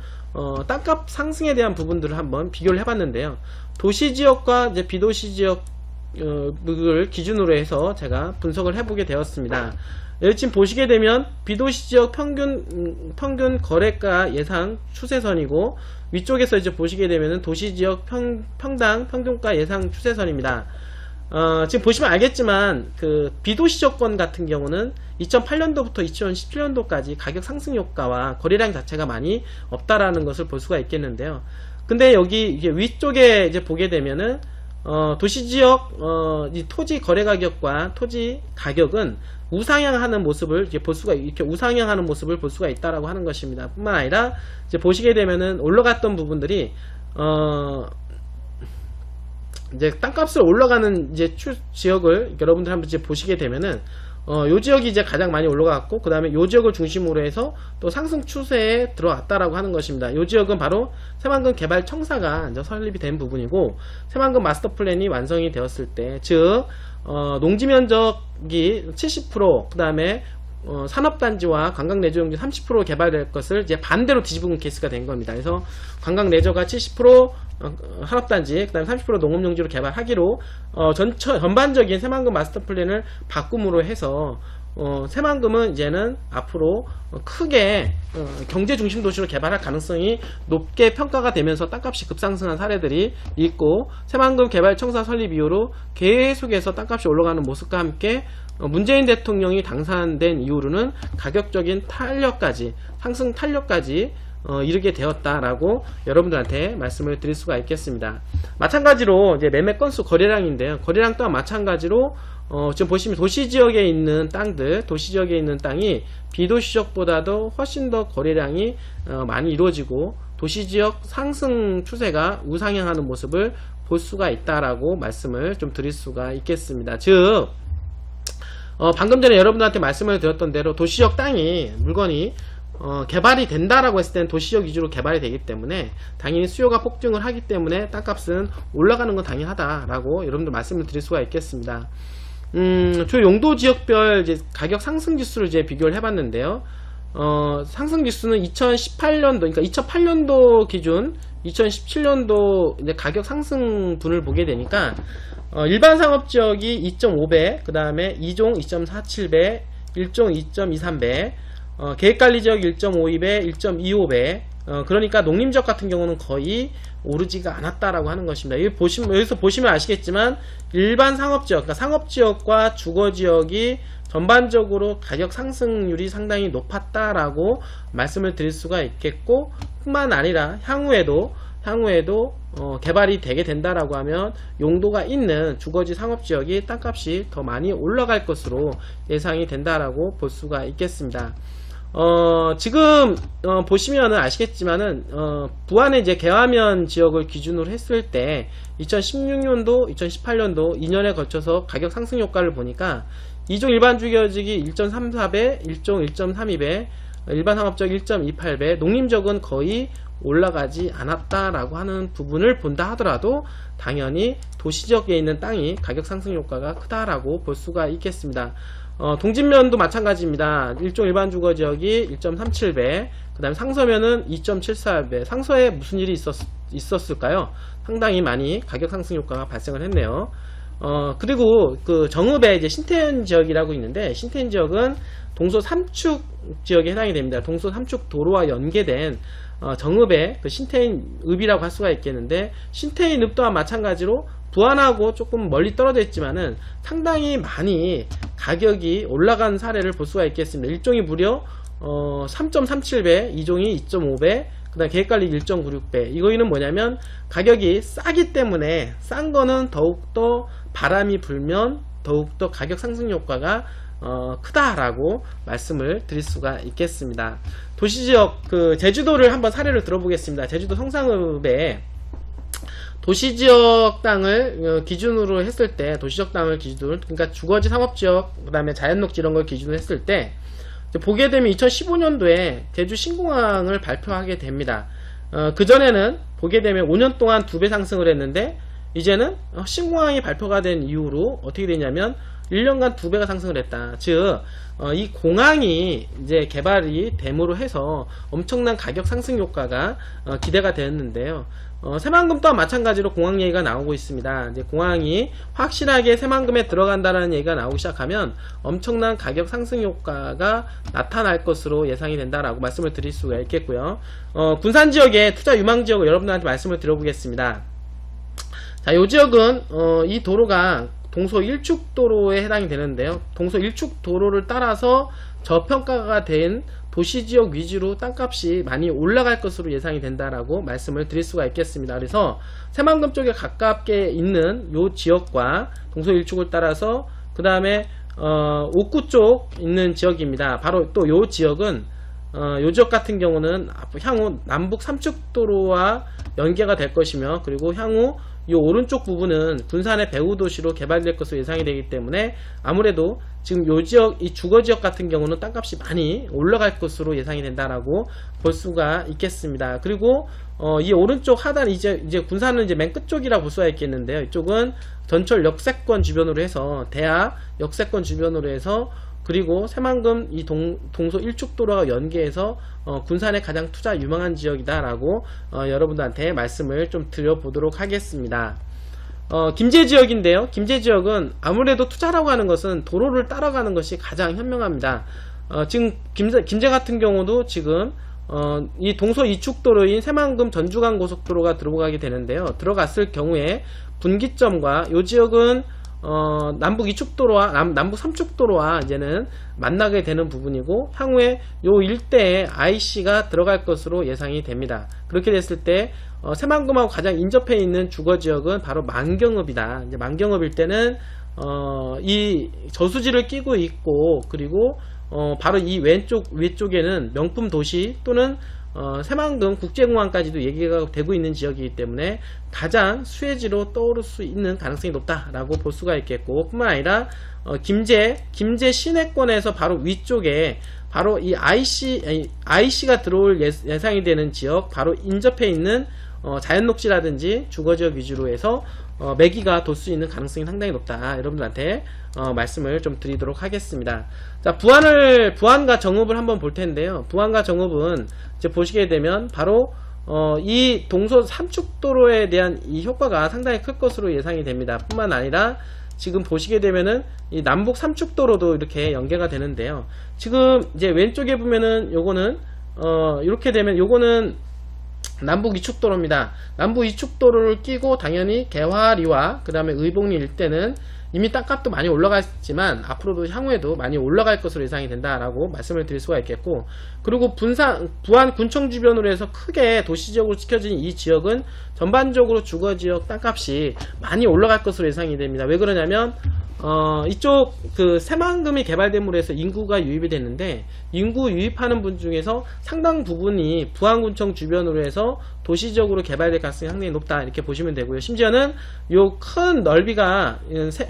S1: 땅값 상승에 대한 부분들을 한번 비교를 해봤는데요. 도시지역과 이제 비도시지역 을 기준으로 해서 제가 분석을 해보게 되었습니다. 여기 지금 보시게 되면 비도시지역 평균 거래가 예상 추세선이고, 위쪽에서 이제 보시게 되면 도시지역 평당 평균가 예상 추세선입니다. 지금 보시면 알겠지만 그 비도시지역권 같은 경우는 2008년도부터 2017년도까지 가격 상승 효과와 거래량 자체가 많이 없다라는 것을 볼 수가 있겠는데요. 근데 여기 이게 위쪽에 이제 보게 되면은 도시지역 이 토지 거래 가격과 토지 가격은 우상향하는 모습을 이제 볼 수가, 이렇게 우상향하는 모습을 볼 수가 있다라고 하는 것입니다. 뿐만 아니라 이제 보시게 되면은 올라갔던 부분들이 이제 땅값을 올라가는 이제 지역을 여러분들 한번 이제 보시게 되면은 요 지역이 이제 가장 많이 올라갔고, 그 다음에 요 지역을 중심으로 해서 또 상승 추세에 들어왔다라고 하는 것입니다. 요 지역은 바로 새만금 개발 청사가 이제 설립이 된 부분이고, 새만금 마스터 플랜이 완성이 되었을 때, 즉 농지 면적이 70%, 그 다음에 산업단지와 관광레저용지 30% 개발될 것을 이제 반대로 뒤집은 케이스가 된 겁니다. 그래서 관광레저가 70%, 산업단지, 그 다음에 30% 농업용지로 개발하기로 전반적인 새만금 마스터 플랜을 바꿈으로 해서 새만금은 이제는 앞으로 크게 경제 중심 도시로 개발할 가능성이 높게 평가가 되면서 땅값이 급상승한 사례들이 있고, 새만금 개발 청사 설립 이후로 계속해서 땅값이 올라가는 모습과 함께 문재인 대통령이 당선된 이후로는 가격적인 탄력까지, 상승 탄력까지 이르게 되었다라고 여러분들한테 말씀을 드릴 수가 있겠습니다. 마찬가지로 이제 매매 건수 거래량인데요. 거래량 또한 마찬가지로 지금 보시면 도시지역에 있는 땅들, 도시지역에 있는 땅이 비도시지역보다도 훨씬 더 거래량이 많이 이루어지고, 도시지역 상승 추세가 우상향하는 모습을 볼 수가 있다라고 말씀을 좀 드릴 수가 있겠습니다. 즉 방금 전에 여러분들한테 말씀을 드렸던 대로 도시지역 땅이 물건이 개발이 된다라고 했을 때는 도시지역 위주로 개발이 되기 때문에 당연히 수요가 폭증을 하기 때문에 땅값은 올라가는 건 당연하다라고 여러분들 말씀을 드릴 수가 있겠습니다. 주 용도 지역별 이제 가격 상승 지수를 이제 비교를 해봤는데요. 상승 지수는 2018년도, 그러니까 2008년도 기준 2017년도 이제 가격 상승분을 보게 되니까 일반 상업지역이 2.5배, 그 다음에 2종 2.47배, 1종 2.23배, 계획관리지역 1.52배, 1.25배, 그러니까 농림지역 같은 경우는 거의 오르지가 않았다라고 하는 것입니다. 여기서 보시면 아시겠지만 일반 상업지역, 그러니까 상업지역과 주거지역이 전반적으로 가격 상승률이 상당히 높았다라고 말씀을 드릴 수가 있겠고, 뿐만 아니라 향후에도 개발이 되게 된다라고 하면 용도가 있는 주거지 상업지역이 땅값이 더 많이 올라갈 것으로 예상이 된다라고 볼 수가 있겠습니다. 지금 보시면은 아시겠지만은 부안의 이제 개화면 지역을 기준으로 했을 때 2016년도, 2018년도 2년에 걸쳐서 가격 상승 효과를 보니까 2종 일반 주거지역이 1.34배, 1종 1.32배, 일반 상업지역 1.28배, 농림지역은 거의 올라가지 않았다라고 하는 부분을 본다 하더라도 당연히 도시지역에 있는 땅이 가격 상승 효과가 크다라고 볼 수가 있겠습니다. 동진면도 마찬가지입니다. 1종 일반 주거지역이 1.37배, 그 다음에 상서면은 2.74배. 상서에 무슨 일이 있었을까요? 상당히 많이 가격 상승 효과가 발생을 했네요. 그리고 그 정읍에 이제 신태현 지역이라고 있는데, 신태현 지역은 동서 3축 지역에 해당이 됩니다. 동서 3축 도로와 연계된 정읍의 그 신태인읍이라고 할 수가 있겠는데, 신태인읍 또한 마찬가지로 부안하고 조금 멀리 떨어져 있지만은 상당히 많이 가격이 올라간 사례를 볼 수가 있겠습니다. 1종이 무려 3.37배, 2종이 2.5배, 그 다음 계획관리 1.96배. 이거는 뭐냐면 가격이 싸기 때문에, 싼 거는 더욱더 바람이 불면 더욱더 가격 상승 효과가 크다라고 말씀을 드릴 수가 있겠습니다. 도시지역, 제주도를 한번 사례를 들어보겠습니다. 제주도 성상읍에 도시지역 땅을 기준으로 했을 때, 도시지역 땅을 기준으로, 그러니까 주거지 상업지역, 그 다음에 자연녹지 이런 걸 기준으로 했을 때, 보게 되면 2015년도에 제주 신공항을 발표하게 됩니다. 그전에는 보게 되면 5년 동안 2배 상승을 했는데, 이제는 신공항이 발표가 된 이후로 어떻게 되냐면 1년간 2배가 상승을 했다. 즉, 이 공항이 이제 개발이 됨으로 해서 엄청난 가격 상승 효과가 기대가 되었는데요. 새만금 또한 마찬가지로 공항 얘기가 나오고 있습니다. 이제 공항이 확실하게 새만금에 들어간다는 얘기가 나오기 시작하면 엄청난 가격 상승 효과가 나타날 것으로 예상이 된다라고 말씀을 드릴 수가 있겠고요. 군산 지역의 투자 유망 지역을 여러분들한테 말씀을 드려보겠습니다. 자, 이 지역은 이 도로가 동서 1축 도로에 해당이 되는데요. 동서 1축 도로를 따라서 저평가가 된 도시지역 위주로 땅값이 많이 올라갈 것으로 예상이 된다라고 말씀을 드릴 수가 있겠습니다. 그래서 새만금 쪽에 가깝게 있는 요 지역과 동서 1축을 따라서 그 다음에 옥구 쪽 있는 지역입니다. 바로 또 요 지역은 요 지역 같은 경우는 향후 남북 3축 도로와 연계가 될 것이며, 그리고 향후 이 오른쪽 부분은 군산의 배후도시로 개발될 것으로 예상이 되기 때문에 아무래도 지금 요 지역, 이 주거지역 같은 경우는 땅값이 많이 올라갈 것으로 예상이 된다라고 볼 수가 있겠습니다. 그리고 이 오른쪽 하단 이제 군산은 이제 맨 끝쪽이라 볼 수가 있겠는데요. 이쪽은 전철 역세권 주변으로 해서, 대하 역세권 주변으로 해서, 그리고 새만금 이 동서 1축 도로가 연계해서 군산의 가장 투자 유망한 지역이다라고 여러분들한테 말씀을 좀 드려보도록 하겠습니다. 김제 지역인데요. 김제 지역은 아무래도 투자라고 하는 것은 도로를 따라가는 것이 가장 현명합니다. 지금 김제 같은 경우도 지금 이 동서 2축 도로인 새만금 전주간 고속도로가 들어가게 되는데요. 들어갔을 경우에 분기점과 이 지역은 남북 2축 도로와 남북 3축 도로와 이제는 만나게 되는 부분이고, 향후에 요 일대에 IC가 들어갈 것으로 예상이 됩니다. 그렇게 됐을 때 새만금하고 가장 인접해 있는 주거지역은 바로 만경읍이다. 이제 만경읍일 때는 이 저수지를 끼고 있고, 그리고 바로 이 위쪽에는 명품 도시 또는 새만금 국제공항까지도 얘기가 되고 있는 지역이기 때문에 가장 수혜지로 떠오를 수 있는 가능성이 높다라고 볼 수가 있겠고, 뿐만 아니라 김제 시내권에서 바로 위쪽에 바로 이 IC가 들어올 예상이 되는 지역, 바로 인접해 있는 자연녹지라든지 주거지역 위주로 해서 매기가 돌 수 있는 가능성이 상당히 높다. 여러분들한테 말씀을 좀 드리도록 하겠습니다. 자, 부안과 정읍을 한번 볼 텐데요. 부안과 정읍은 이제 보시게 되면 바로 이 동서 3축 도로에 대한 이 효과가 상당히 클 것으로 예상이 됩니다. 뿐만 아니라 지금 보시게 되면은 이 남북 3축 도로도 이렇게 연계가 되는데요. 지금 이제 왼쪽에 보면은 요거는 이렇게 되면 요거는 남북 이축도로입니다. 남북 이축도로를 끼고 당연히 개화리와 그 다음에 의복리 일대는 이미 땅값도 많이 올라갔지만 앞으로도 향후에도 많이 올라갈 것으로 예상이 된다라고 말씀을 드릴 수가 있겠고, 그리고 부안 군청 주변으로 해서 크게 도시지역으로 지켜진 이 지역은 전반적으로 주거지역 땅값이 많이 올라갈 것으로 예상이 됩니다. 왜 그러냐면 이쪽 그 새만금이 개발됨으로 해서 인구가 유입이 됐는데, 인구 유입하는 분 중에서 상당 부분이 부안군청 주변으로 해서 도시적으로 개발될 가능성이 상당히 높다, 이렇게 보시면 되고요. 심지어는 요 큰 넓이가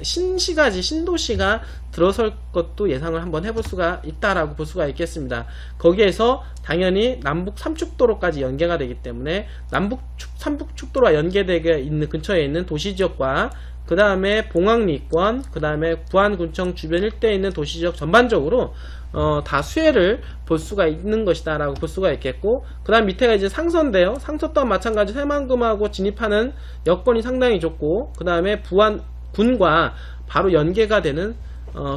S1: 신시가지 신도시가 들어설 것도 예상을 한번 해볼 수가 있다라고 볼 수가 있겠습니다. 거기에서 당연히 남북 삼축도로까지 연계가 되기 때문에 남북 삼북축도로와 연계되게 있는 근처에 있는 도시지역과 그 다음에 봉황리권, 그 다음에 부안군청 주변 일대에 있는 도시지역 전반적으로 다 수혜를 볼 수가 있는 것이다 라고 볼 수가 있겠고, 그 다음 밑에가 이제 상서인데요. 상서 또한 마찬가지 새만금하고 진입하는 여건이 상당히 좋고, 그 다음에 부안군과 바로 연계가 되는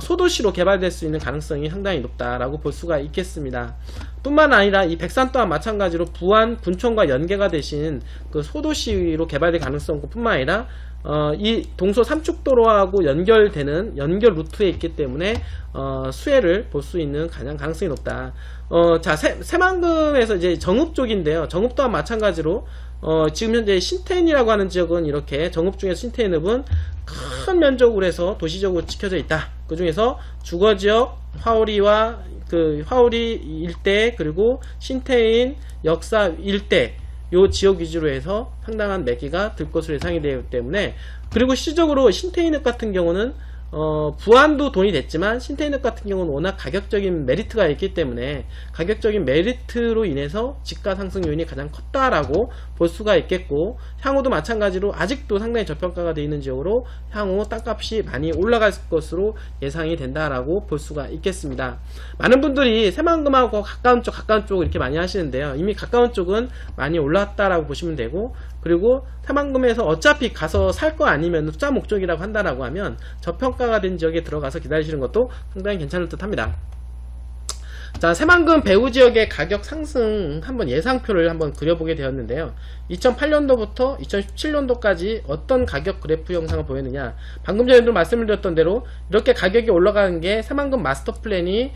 S1: 소도시로 개발될 수 있는 가능성이 상당히 높다라고 볼 수가 있겠습니다. 뿐만 아니라 이 백산 또한 마찬가지로 부안 군청과 연계가 되신 그 소도시로 개발될 가능성뿐 뿐만 아니라 이 동서 삼축도로하고 연결되는 연결 루트에 있기 때문에 수혜를 볼 수 있는 가능성이 높다. 자, 새만금에서 이제 정읍 쪽인데요. 정읍 또한 마찬가지로 지금 현재 신태인이라고 하는 지역은 이렇게 정읍 중에서 신태인읍은 큰 면적으로 해서 도시적으로 지켜져 있다. 그 중에서 주거지역 화오리와 그 화오리 일대, 그리고 신태인 역사 일대, 요 지역 위주로 해서 상당한 매기가 들 것으로 예상이 되기 때문에, 그리고 실질적으로 신태인읍 같은 경우는 부안도 돈이 됐지만 신태인읍 같은 경우는 워낙 가격적인 메리트가 있기 때문에 가격적인 메리트로 인해서 집가 상승 요인이 가장 컸다라고 볼 수가 있겠고, 향후도 마찬가지로 아직도 상당히 저평가가 되어 있는 지역으로 향후 땅값이 많이 올라갈 것으로 예상이 된다라고 볼 수가 있겠습니다. 많은 분들이 새만금하고 가까운 쪽 이렇게 많이 하시는데요. 이미 가까운 쪽은 많이 올랐다라고 보시면 되고, 그리고 새만금에서 어차피 가서 살 거 아니면 투자 목적이라고 한다라고 하면 저평가가 된 지역에 들어가서 기다리시는 것도 상당히 괜찮을 듯 합니다. 자, 새만금 배후 지역의 가격 상승 한번 예상표를 한번 그려보게 되었는데요. 2008년도부터 2017년도까지 어떤 가격 그래프 형상을 보였느냐, 방금 전에도 말씀을 드렸던 대로 이렇게 가격이 올라가는 게 새만금 마스터 플랜이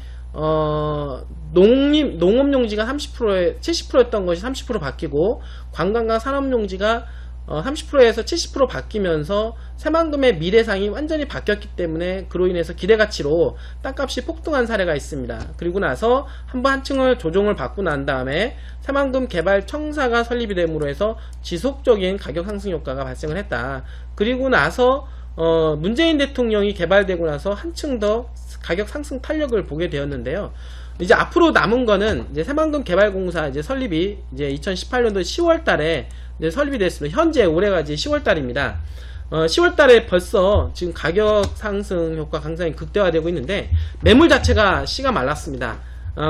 S1: 농업용지가 70%였던 것이 30% 바뀌고, 관광과 산업용지가 30%에서 70% 바뀌면서 새만금의 미래상이 완전히 바뀌었기 때문에 그로 인해서 기대가치로 땅값이 폭등한 사례가 있습니다. 그리고 나서 한층을 조정을 받고 난 다음에 새만금 개발청사가 설립이 됨으로 해서 지속적인 가격 상승 효과가 발생을 했다. 그리고 나서 문재인 대통령이 개발되고 나서 한층 더 가격 상승 탄력을 보게 되었는데요. 이제 앞으로 남은 거는 이제 새만금 개발공사 이제 설립이 이제 2018년도 10월 달에 이제 설립이 됐습니다. 현재 올해가 이제 10월 달입니다. 10월 달에 벌써 지금 가격 상승 효과 굉장히 극대화되고 있는데 매물 자체가 씨가 말랐습니다.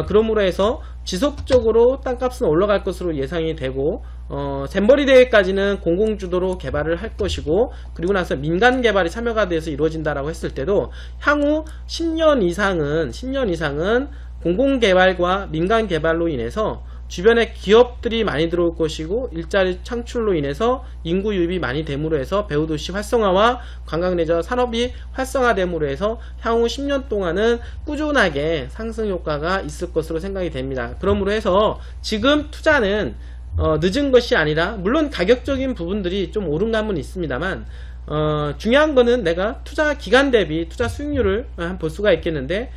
S1: 그러므로 해서 지속적으로 땅값은 올라갈 것으로 예상이 되고, 잼버리 대회까지는 공공주도로 개발을 할 것이고, 그리고 나서 민간 개발이 참여가 돼서 이루어진다라고 했을 때도 향후 10년 이상은 공공개발과 민간개발로 인해서 주변에 기업들이 많이 들어올 것이고, 일자리 창출로 인해서 인구 유입이 많이 됨으로 해서 배후도시 활성화와 관광레저 산업이 활성화됨으로 해서 향후 10년 동안은 꾸준하게 상승 효과가 있을 것으로 생각이 됩니다. 그러므로 해서 지금 투자는 늦은 것이 아니라, 물론 가격적인 부분들이 좀 오른 감은 있습니다만, 중요한 거는 내가 투자 기간 대비 투자 수익률을 볼 수가 있겠는데,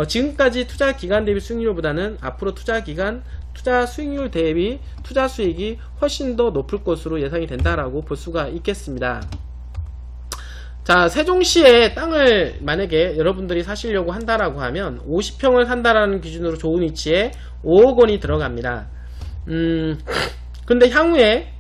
S1: 지금까지 투자 기간 대비 수익률보다는 앞으로 투자 기간 투자 수익률 대비 투자 수익이 훨씬 더 높을 것으로 예상이 된다라고 볼 수가 있겠습니다. 자, 세종시에 땅을 만약에 여러분들이 사시려고 한다라고 하면 50평을 산다라는 기준으로 좋은 위치에 5억 원이 들어갑니다. 근데 향후에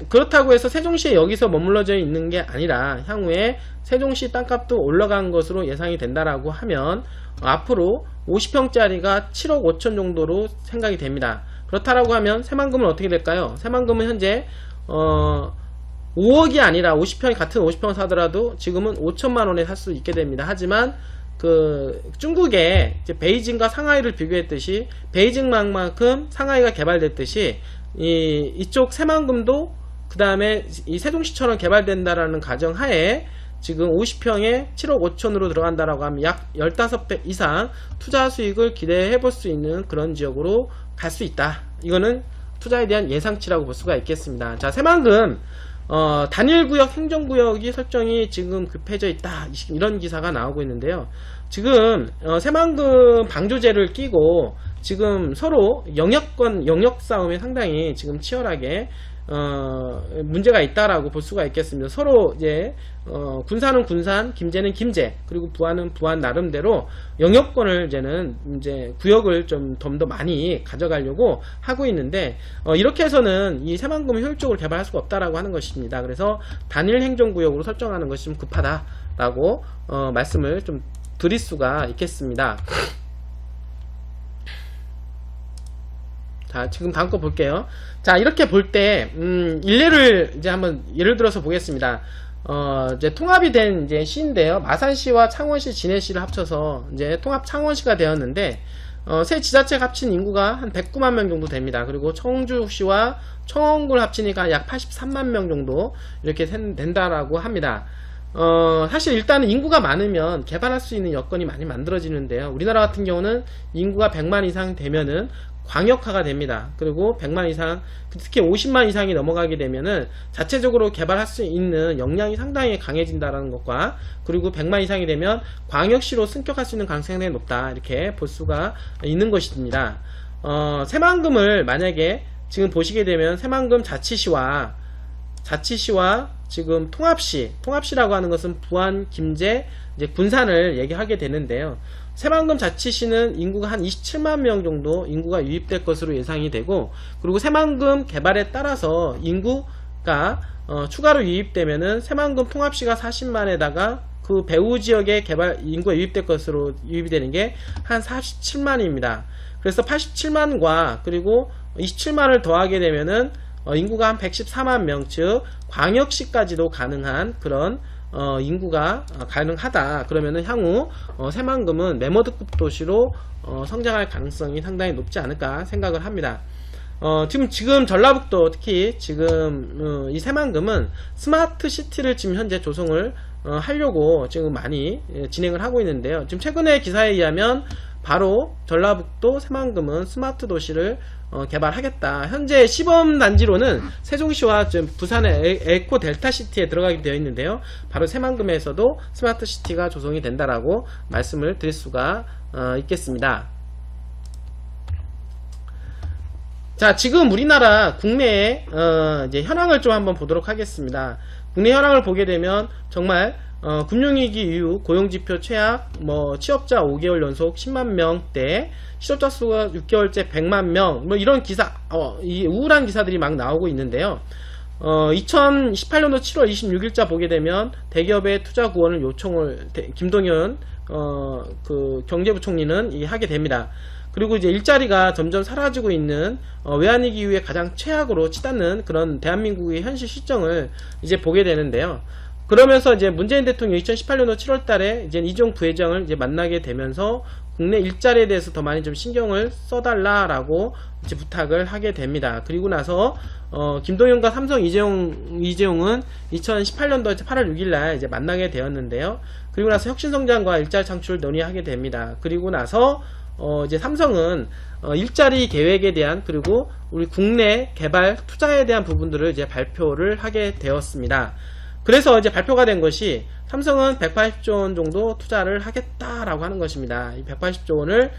S1: 그렇다고 해서 세종시에 여기서 머물러져 있는 게 아니라 향후에 세종시 땅값도 올라간 것으로 예상이 된다라고 하면 앞으로 50평짜리가 7억 5천 정도로 생각이 됩니다. 그렇다라고 하면 새만금은 어떻게 될까요? 새만금은 현재 5억이 아니라 50평이 같은 50평을 사더라도 지금은 5천만 원에 살 수 있게 됩니다. 하지만 그 중국의 이제 베이징과 상하이를 비교했듯이 베이징만큼 상하이가 개발됐듯이 이쪽 새만금도 그 다음에 이 세종시처럼 개발된다라는 가정하에 지금 50평에 7억 5천으로 들어간다라고 하면 약 15배 이상 투자 수익을 기대해 볼 수 있는 그런 지역으로 갈 수 있다. 이거는 투자에 대한 예상치라고 볼 수가 있겠습니다. 자, 새만금 단일구역 행정구역이 설정이 지금 급해져 있다, 이런 기사가 나오고 있는데요. 지금 새만금 방조제를 끼고 지금 서로 영역 싸움이 상당히 지금 치열하게 문제가 있다라고 볼 수가 있겠습니다. 서로 이제 군산은 군산, 김제는 김제, 그리고 부안은 부안 나름대로 영역권을 이제 구역을 좀 더 많이 가져가려고 하고 있는데, 이렇게 해서는 이 새만금을 효율적으로 개발할 수가 없다라고 하는 것입니다. 그래서 단일 행정구역으로 설정하는 것이 좀 급하다라고 말씀을 좀 드릴 수가 있겠습니다. 자, 지금 다음 거 볼게요. 자, 이렇게 볼 때, 일례를 이제 한번 예를 들어서 보겠습니다. 이제 통합이 된 이제 시인데요. 마산시와 창원시, 진해시를 합쳐서 이제 통합 창원시가 되었는데, 세 지자체가 합친 인구가 한 109만 명 정도 됩니다. 그리고 청주시와 청원구를 합치니까 약 83만 명 정도 이렇게 된다라고 합니다. 사실 일단은 인구가 많으면 개발할 수 있는 여건이 많이 만들어지는데요. 우리나라 같은 경우는 인구가 100만 이상 되면은 광역화가 됩니다. 그리고 100만 이상, 특히 50만 이상이 넘어가게 되면은 자체적으로 개발할 수 있는 역량이 상당히 강해진다는 것과, 그리고 100만 이상이 되면 광역시로 승격할 수 있는 가능성이 상당히 높다, 이렇게 볼 수가 있는 것입니다. 새만금을 만약에 지금 보시게 되면 새만금 자치시와 지금 통합시라고 하는 것은 부안, 김제, 이제 군산을 얘기하게 되는데요. 새만금 자치시는 인구가 한 27만 명 정도 인구가 유입될 것으로 예상이 되고, 그리고 새만금 개발에 따라서 인구가 추가로 유입되면은 새만금 통합시가 40만에다가 그 배후 지역의 개발 인구가 유입될 것으로 유입이 되는 게 한 47만입니다. 그래서 87만과 그리고 27만을 더하게 되면은 인구가 한 114만 명, 즉 광역시까지도 가능한 그런 인구가 가능하다. 그러면은 향후 새만금은 메모드급 도시로 성장할 가능성이 상당히 높지 않을까 생각을 합니다. 지금 전라북도, 특히 지금 이 새만금은 스마트 시티를 지금 현재 조성을 하려고 지금 많이 진행을 하고 있는데요. 지금 최근의 기사에 의하면 바로 전라북도 새만금은 스마트 도시를 개발하겠다. 현재 시범 단지로는 세종시와 부산의 에코 델타시티에 들어가게 되어 있는데요. 바로 새만금에서도 스마트 시티가 조성이 된다라고 말씀을 드릴 수가 있겠습니다. 자, 지금 우리나라 국내의 이제 현황을 좀 한번 보도록 하겠습니다. 국내 현황을 보게 되면 정말 금융위기 이후 고용지표 최악, 취업자 5개월 연속 10만 명대, 실업자 수가 6개월째 100만 명, 이런 기사, 이 우울한 기사들이 막 나오고 있는데요. 2018년도 7월 26일자 보게 되면 대기업의 투자 구원을 요청을 김동연 그 경제부총리는 하게 됩니다. 그리고 이제 일자리가 점점 사라지고 있는 외환위기 이후에 가장 최악으로 치닫는 그런 대한민국의 현실 실정을 이제 보게 되는데요. 그러면서 이제 문재인 대통령이 2018년도 7월 달에 이제 이종 부회장을 이제 만나게 되면서 국내 일자리에 대해서 더 많이 좀 신경을 써달라라고 이제 부탁을 하게 됩니다. 그리고 나서 김동연과 삼성 이재용은 2018년도 8월 6일날 이제 만나게 되었는데요. 그리고 나서 혁신성장과 일자리 창출을 논의하게 됩니다. 그리고 나서 이제 삼성은 일자리 계획에 대한, 그리고 우리 국내 개발 투자에 대한 부분들을 이제 발표를 하게 되었습니다. 그래서 이제 발표가 된 것이 삼성은 180조 원 정도 투자를 하겠다라고 하는 것입니다. 이 180조 원을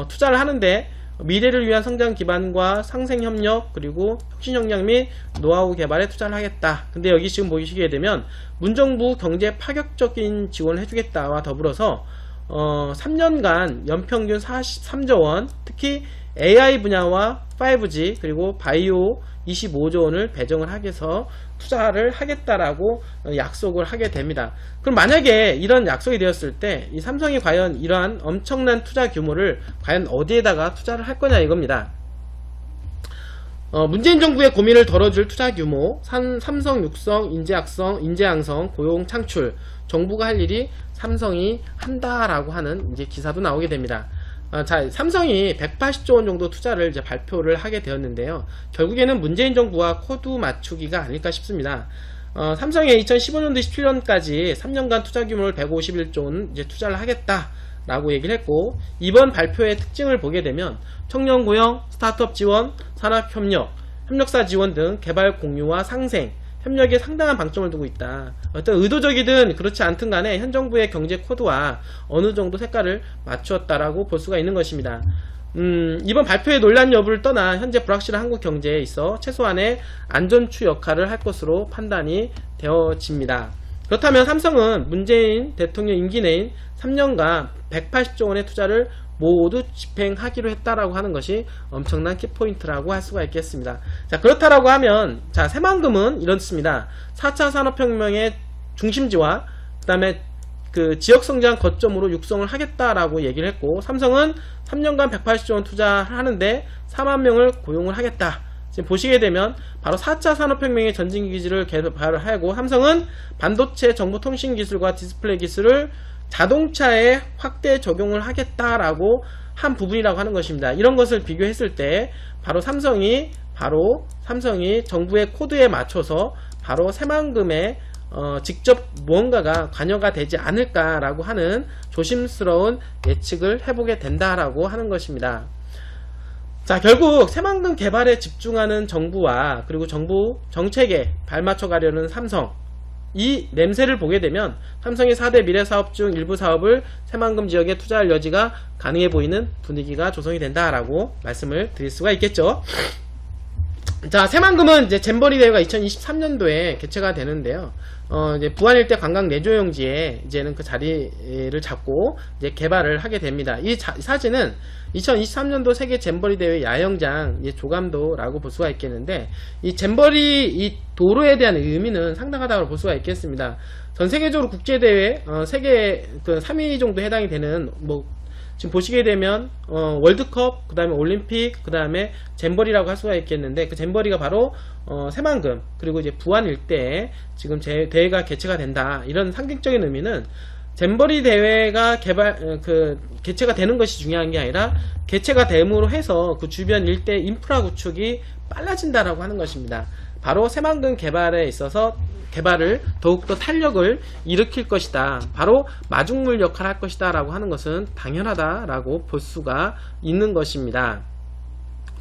S1: 투자를 하는데 미래를 위한 성장 기반과 상생 협력, 그리고 혁신 역량 및 노하우 개발에 투자를 하겠다. 근데 여기 지금 보시게 되면 문정부 경제 파격적인 지원을 해주겠다와 더불어서 3년간 연평균 43조 원, 특히 AI 분야와 5G 그리고 바이오 25조 원을 배정을 하게 해서 투자를 하겠다라고 약속을 하게 됩니다. 그럼 만약에 이런 약속이 되었을 때 이 삼성이 과연 이러한 엄청난 투자 규모를 과연 어디에다가 투자를 할 거냐 이겁니다. 문재인 정부의 고민을 덜어줄 투자 규모, 삼성 육성, 인재양성, 고용 창출, 정부가 할 일이 삼성이 한다라고 하는 이제 기사도 나오게 됩니다. 자, 삼성이 180조 원 정도 투자를 이제 발표를 하게 되었는데요. 결국에는 문재인 정부와 코드 맞추기가 아닐까 싶습니다. 삼성이 2015년도 17년까지 3년간 투자 규모를 151조 원 이제 투자를 하겠다라고 얘기를 했고, 이번 발표의 특징을 보게 되면 청년 고용, 스타트업 지원, 산업협력, 협력사 지원 등 개발 공유와 상생, 협력에 상당한 방점을 두고 있다. 어떤 의도적이든 그렇지 않든 간에 현 정부의 경제 코드와 어느 정도 색깔을 맞추었다라고 볼 수가 있는 것입니다. 이번 발표의 논란 여부를 떠나 현재 불확실한 한국 경제에 있어 최소한의 안전추 역할을 할 것으로 판단이 되어집니다. 그렇다면 삼성은 문재인 대통령 임기 내인 3년간 180조 원의 투자를 모두 집행하기로 했다라고 하는 것이 엄청난 키포인트라고 할 수가 있겠습니다. 자, 그렇다라고 하면, 자, 새만금은 이렇습니다. 4차 산업혁명의 중심지와 그 다음에 그 지역성장 거점으로 육성을 하겠다라고 얘기를 했고, 삼성은 3년간 180조 원 투자하는데 4만 명을 고용을 하겠다. 지금 보시게 되면 바로 4차 산업혁명의 전진기지를 개발을 하고, 삼성은 반도체 정보통신기술과 디스플레이 기술을 자동차에 확대 적용을 하겠다라고 한 부분이라고 하는 것입니다. 이런 것을 비교했을 때 바로 삼성이 정부의 코드에 맞춰서 바로 새만금에 직접 무언가가 관여가 되지 않을까라고 하는 조심스러운 예측을 해보게 된다라고 하는 것입니다. 자, 결국 새만금 개발에 집중하는 정부와 그리고 정부 정책에 발맞춰 가려는 삼성, 이 냄새를 보게 되면 삼성의 4대 미래사업 중 일부 사업을 새만금 지역에 투자할 여지가 가능해 보이는 분위기가 조성이 된다라고 말씀을 드릴 수가 있겠죠. 자, 새만금은 이제 잼버리 대회가 2023년도에 개최가 되는데요. 이제 부안 일대 관광 내조용지에 이제는 그 자리를 잡고 이제 개발을 하게 됩니다. 이 사진은 2023년도 세계 잼버리 대회 야영장 조감도라고 볼 수가 있겠는데, 이 잼버리 이 도로에 대한 의미는 상당하다고 볼 수가 있겠습니다. 전 세계적으로 국제 대회 세계 그 3위 정도 해당이 되는, 뭐 지금 보시게 되면 월드컵, 그 다음에 올림픽, 그 다음에 잼버리라고 할 수가 있겠는데, 그 잼버리가 바로 새만금 그리고 이제 부안 일대에 지금 대회가 개최가 된다. 이런 상징적인 의미는 잼버리 대회가 개최가 되는 것이 중요한 게 아니라 개최가 됨으로 해서 그 주변 일대 인프라 구축이 빨라진다라고 하는 것입니다. 바로 새만금 개발에 있어서 개발을 더욱더 탄력을 일으킬 것이다. 바로 마중물 역할을 할 것이다 라고 하는 것은 당연하다라고 볼 수가 있는 것입니다.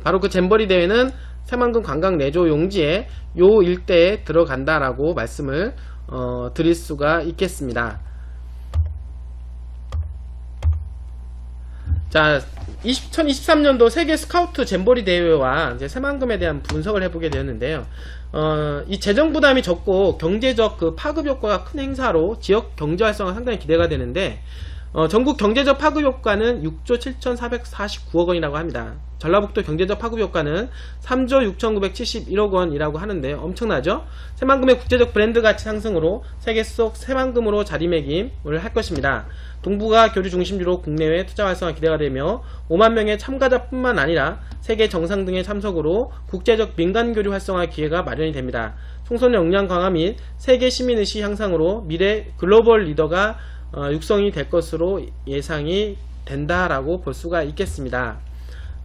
S1: 바로 그 잼버리 대회는 새만금 관광 내조 용지에 요 일대에 들어간다라고 말씀을 드릴 수가 있겠습니다. 자, 2023년도 세계 스카우트 잼버리 대회와 이제 새만금에 대한 분석을 해보게 되었는데요. 이 재정 부담이 적고 경제적 그 파급 효과가 큰 행사로 지역 경제 활성화가 상당히 기대가 되는데, 전국 경제적 파급 효과는 6조 7,449억 원이라고 합니다. 전라북도 경제적 파급 효과는 3조 6,971억 원이라고 하는데 엄청나죠? 새만금의 국제적 브랜드 가치 상승으로 세계 속 새만금으로 자리매김을 할 것입니다. 동북아 교류 중심지로 국내외 투자 활성화 기대가 되며 5만 명의 참가자뿐만 아니라 세계 정상 등의 참석으로 국제적 민간 교류 활성화 기회가 마련이 됩니다. 청소년 역량 강화 및 세계 시민의식 향상으로 미래 글로벌 리더가 육성이 될 것으로 예상이 된다라고 볼 수가 있겠습니다.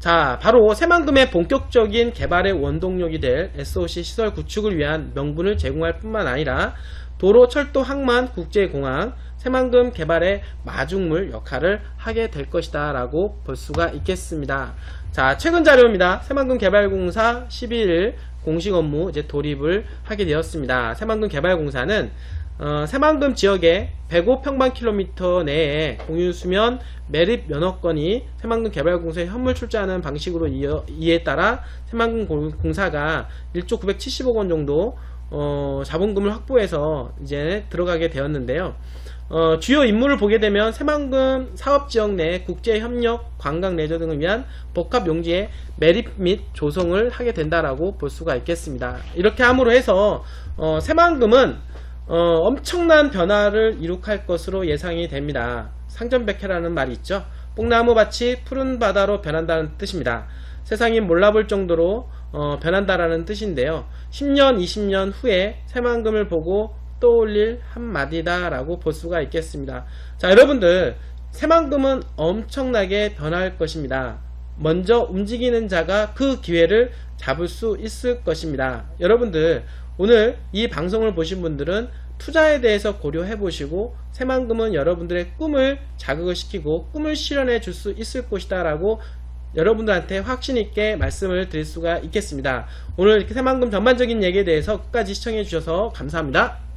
S1: 자, 바로 새만금의 본격적인 개발의 원동력이 될 SOC 시설 구축을 위한 명분을 제공할 뿐만 아니라 도로, 철도, 항만, 국제공항, 새만금 개발의 마중물 역할을 하게 될 것이다 라고 볼 수가 있겠습니다. 자, 최근 자료입니다. 새만금 개발공사 12일 공식 업무 이제 돌입을 하게 되었습니다. 새만금 개발공사는 새만금 지역의 105평방킬로미터 내에 공유수면 매립 면허권이 새만금 개발공사에 현물 출자하는 방식으로 이에 따라 새만금 공사가 1조 970억 원 정도 자본금을 확보해서 이제 들어가게 되었는데요. 주요 임무를 보게 되면 새만금 사업지역 내 국제협력, 관광 레저 등을 위한 복합용지의 매립 및 조성을 하게 된다라고 볼 수가 있겠습니다. 이렇게 함으로 해서 새만금은 엄청난 변화를 이룩할 것으로 예상이 됩니다. 상전백회라는 말이 있죠. 뽕나무밭이 푸른 바다로 변한다는 뜻입니다. 세상이 몰라볼 정도로 변한다라는 뜻인데요. 10년, 20년 후에 새만금을 보고 떠올릴 한마디다 라고 볼 수가 있겠습니다. 자, 여러분들 새만금은 엄청나게 변할 것입니다. 먼저 움직이는 자가 그 기회를 잡을 수 있을 것입니다. 여러분들 오늘 이 방송을 보신 분들은 투자에 대해서 고려해 보시고 새만금은 여러분들의 꿈을 자극을 시키고 꿈을 실현해 줄 수 있을 것이다 라고 여러분들한테 확신 있게 말씀을 드릴 수가 있겠습니다. 오늘 이렇게 새만금 전반적인 얘기에 대해서 끝까지 시청해 주셔서 감사합니다.